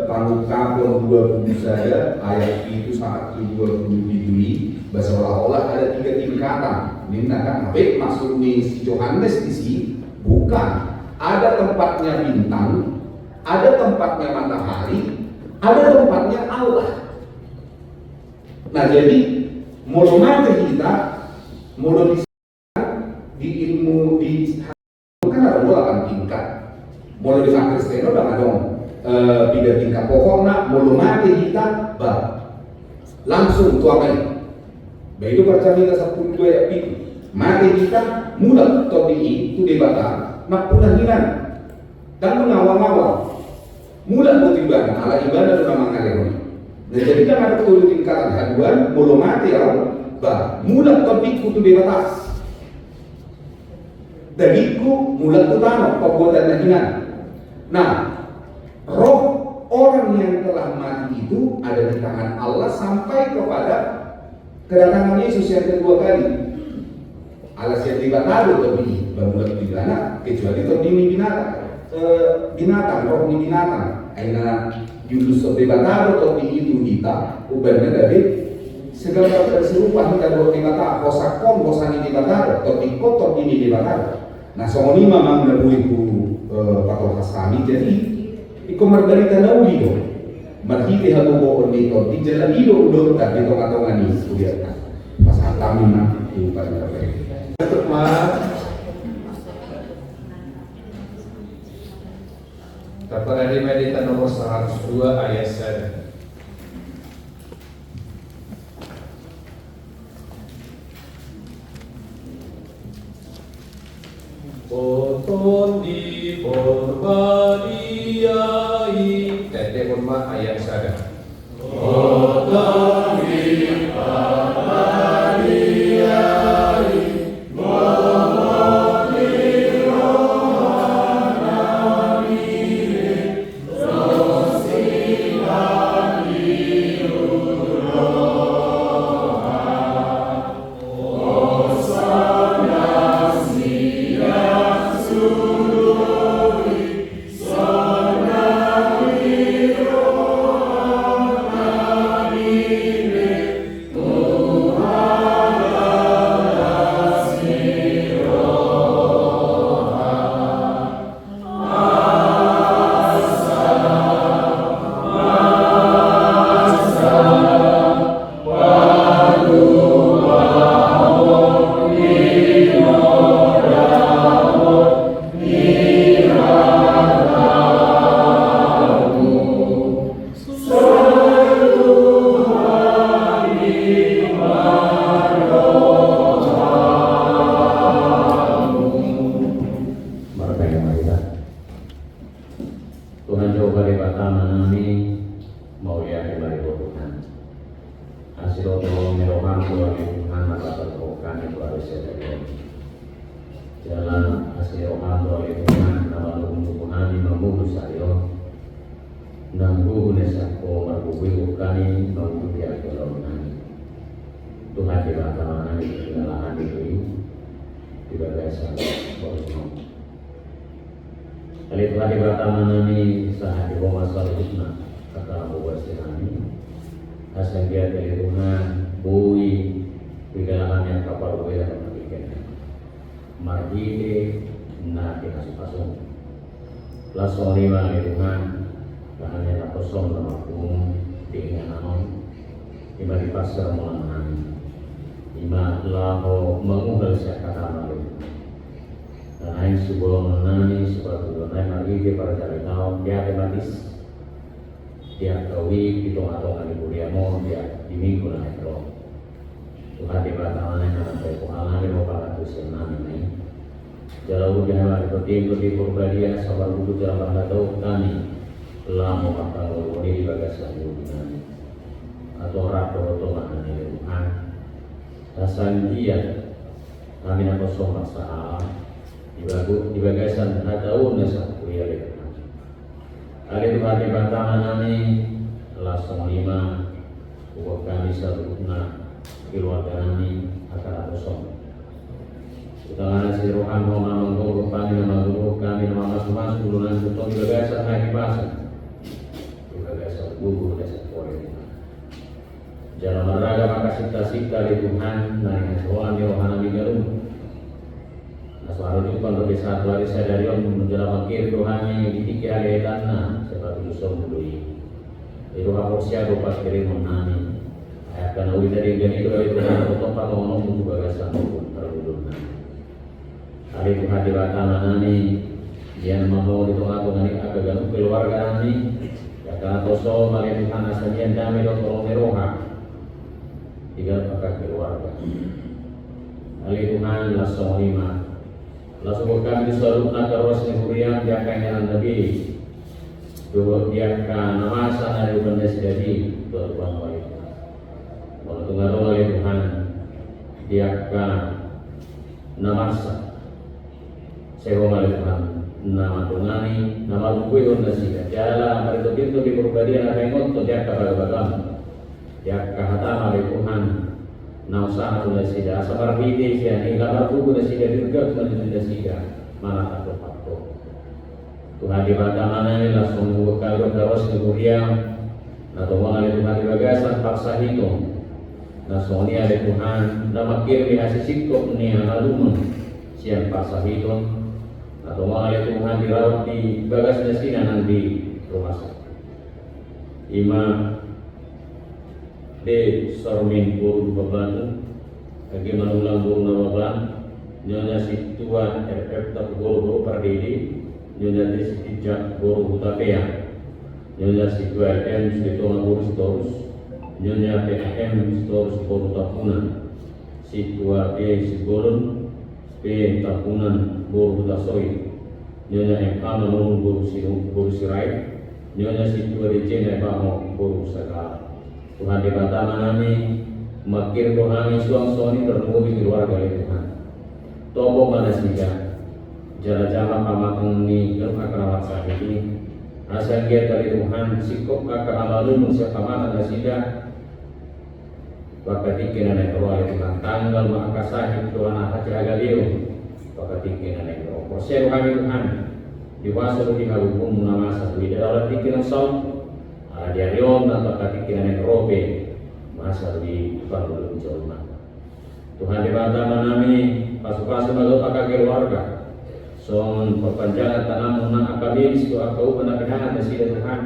pangukapun 20 saja ayat itu saat 27 bahwa seolah-olah ada tiga tingkatan. Ini kan apa maksud nih si Yohanes di sini? Bukan. Ada tempatnya bintang, ada tempatnya matahari, ada tempatnya Allah. Nah jadi mati kita di ilmu di kan ada 8 tingkat. Mulai di Kristen udah ada 3 tingkat pokoknya mati kita langsung tuakan. Begitu percaya 10 ayat itu. Mati kita mudah todi itu debata nak punah hinan dan mengawal-awal. Mula butiban ala ibadah dan mengalir. Nah jadi kan ada tujuh tingkatan haduan belum mati orang bah mula topik kutu debatas. Dagiku mula tutano pembuatan nahinan. Nah roh orang yang telah mati itu ada di tangan Allah sampai kepada kedatangan Yesus yang kedua kali. Alas yang dibatado tapi bermula pidana kecuali terdiri binatang, roh ni binatang. Aina Yunus debatado atau di itu kita ubahnya dari segala serupa kita debatado kosakon kosani debatado atau ikot ini debatado. Nah soalnya memang dari itu patol kami jadi ikut margarita nauli do marhiti hatu bokor nito di jalan itu udah tak di tengah-tengah ini lihat pas kami mah itu pada mereka. Dapat dari Medita nomor 102 ayat 1. Poton di Porbadiai. Tete Burma ayat 1. Poton di Porbadiai. Dodo meroham dua lingkungan mata terbukaan itu harus ada jalan hasil roham dua lingkungan nama lingkungan membunuh sayo nanggu nesako merbui ukani membunuh dia kelaunan Tuhan tidak akan kesalahan itu tidak biasa bodoh kali Tuhan tidak akan saat di bawah masalah hikmah kata Abu Basir asal dia dari Tuhan bui tiga yang kapal bui yang ketiga marhile na kinasipasong laso lima dari Tuhan bahannya tak kosong nama pun tinggal naon lima di pasar mulan lima laho menguhal kata malu dan lain sebelum menani seperti donai marhile para cari tahu dia tematis dia kawi hitung-hitungan ibu dia mau dia di minggu naik roh Tuhan di belakang yang akan saya kuhalang di bawah ratus yang ini jalan ujian hari bertimbu Purbadia sabar buku jalan bangga tahu kami telah memakan ini di bagas lagi atau rakyat otoman dari Tuhan rasan dia kami nak kosong masalah di bagasan atau nasa kuliah hari Tuhan di batangan kami langsung 5 buat kami satu keluarga kami akan kosong utangan si rohan nama mengguru kami nama guru kami nama mas duluan untuk di bagasan hari pasang di bagasan gugur desa kore jalan meraga maka sita-sita di Tuhan naik soal di rohan kami galuh Suara itu kan lebih satu hari saya dari orang menjelang akhir Tuhan yang ditikir hari tanah seperti Yusuf dului. Itu hapus siapa pas kirim menani. Karena udah dari itu dari Tuhan untuk pak ngomong juga gak sanggup terlalu. Hari Tuhan di batang menani dia mau di tengah tengah ini agak ganggu keluarga kami. Ya karena tosol malah Tuhan asalnya damai dokter meroha. Tiga pakai keluarga. Hari Tuhan langsung 5. Langsung kami selalu nakaros negurian dia kangen Nabi. Dua dia kan nama sana di benda jadi tuan wali. Kalau tunggal oleh Tuhan dia kan nama sa. Sewa oleh Tuhan nama tungani nama buku itu nasi. Jala mereka itu di Purbadia ada yang untuk dia kabar-kabar. Dia kata oleh Tuhan. Nah usaha sudah sida, sabar bide sih, ini kabar buku sudah sida juga sudah sida, mana tak terpaku. Tuhan di batang mana ini langsung buka terus kemudian, nah Tuhan ada Tuhan di bagasan paksa hitung, nah soalnya ada Tuhan, nama kiri hasil sikap ni alumni siang paksa hitung, nah Tuhan ada Tuhan dirawat di bagasan sini nanti rumah sakit. Imam de sormin guru beban bagi manulang guru nawaban nyonya situan RF tak guru perdiri nyonya disitijak guru hutapea nyonya situan M situan guru storus nyonya PM storus guru tapunan situa B sigurun P tapunan guru hutasoi nyonya MK menurun guru sirai nyonya situa DJ nebaho guru segala Tuhan di batang kami makin kami suang-suang tertunggu di keluarga Tuhan. Tobo mana sida jala-jala pamakang ni kerana kerawat saat ini asal dia dari Tuhan sikap kakak amalun manusia pamana sida wakati kena naik roh Tuhan tanggal maka sahih Tuhan hati agalio wakati kena naik roh proses kami Tuhan diwasur di hukum nama satu di dalam pikiran saud dia rion atau kaki kena robe masa di baru mencoba Tuhan di bawah menami pasu-pasu lalu pakai keluarga son perpanjangan tanam menang akademis itu aku pernah kenal dari Tuhan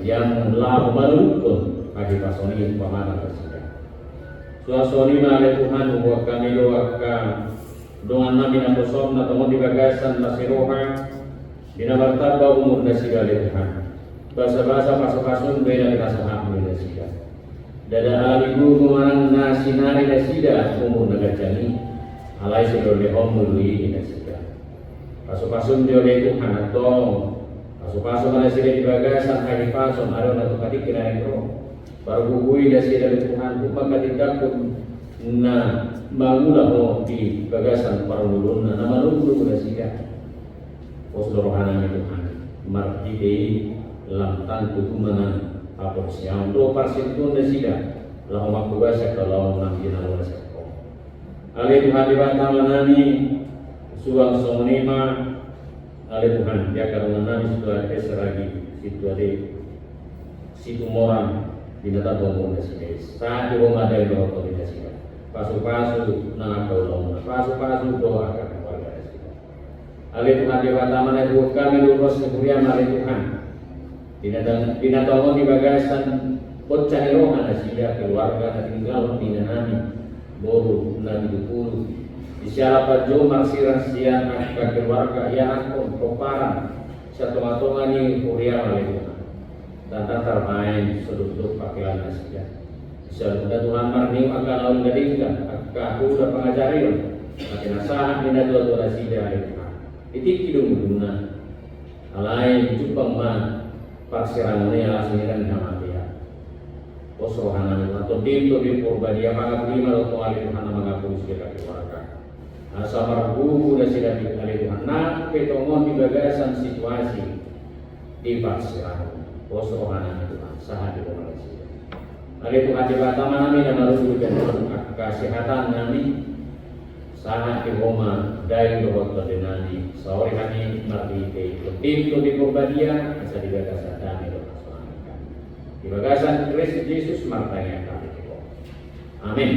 yang lalu baru pun kaki pasoni pamana tersebut suasoni oleh Tuhan membuat kami doakan dengan nabi nabi som atau di bagasan nasiroha bina martabah umur nasi oleh Tuhan bahasa-bahasa pasuk-pasuk beda dengan saham beda sida. Dada alibu mengarang nasi nari dasida umur negajani alai sedole omului dasida. Pasuk-pasuk dia itu hanatong. Pasuk-pasuk ada sida di bagasan hari pasuk ada untuk kati kira itu. Barbuhui dasi dari Tuhan upang katikakun na mangulah mo di bagasan parulun na namalungkul dasi ka. Posdorohanan ni Tuhan martidei lamtan tutumanan apor siang do parsitun dasi ka lahu makubasa kalau nang ginawala sa ko. Ale Tuhan di batamanani suang sonema ale Tuhan dia karunanani sudah esragi situ moran dinata domon dasi saat di rumah dari doa dasi pasu-pasu nang kaulah pasu-pasu doa akan keluarga dasi ale Tuhan di batamanani buat kami lurus kekurian ale Tuhan dinata di bagasan bocah erohan dasi keluarga na tinggal dinanami boru na dipulu isiala pajo marsiran siang ka keluarga ya akon koparan sa tunga-tunga ni kurian ale Tuhan dan termain seduduk pakaian nasinya. Sesudah Tuhan marniu akan lawan gadingkan, aku udah pengajari, makin asahan tidak dua nasinya hari Tuhan. Titik hidung guna, alain jupang man, paksiran ini alas miran sama dia. Posrohanan atau dim purba dia maka lima atau ali Tuhan mengaku segera keluarga. Asa marbu dan sila ali Tuhan. Nak petongon di bagasan situasi di paksiran. Posrohanan Tuhan sahat di rumah Malaysia. Ali Tuhan di bataman kami dan lalu dan kesehatan kami sahat di rumah dari dokter denani. Sore kami mati tim di Purbadia bisa di bagasan kami dokter. Di bagasan Kristus Yesus martanya kami. Amin.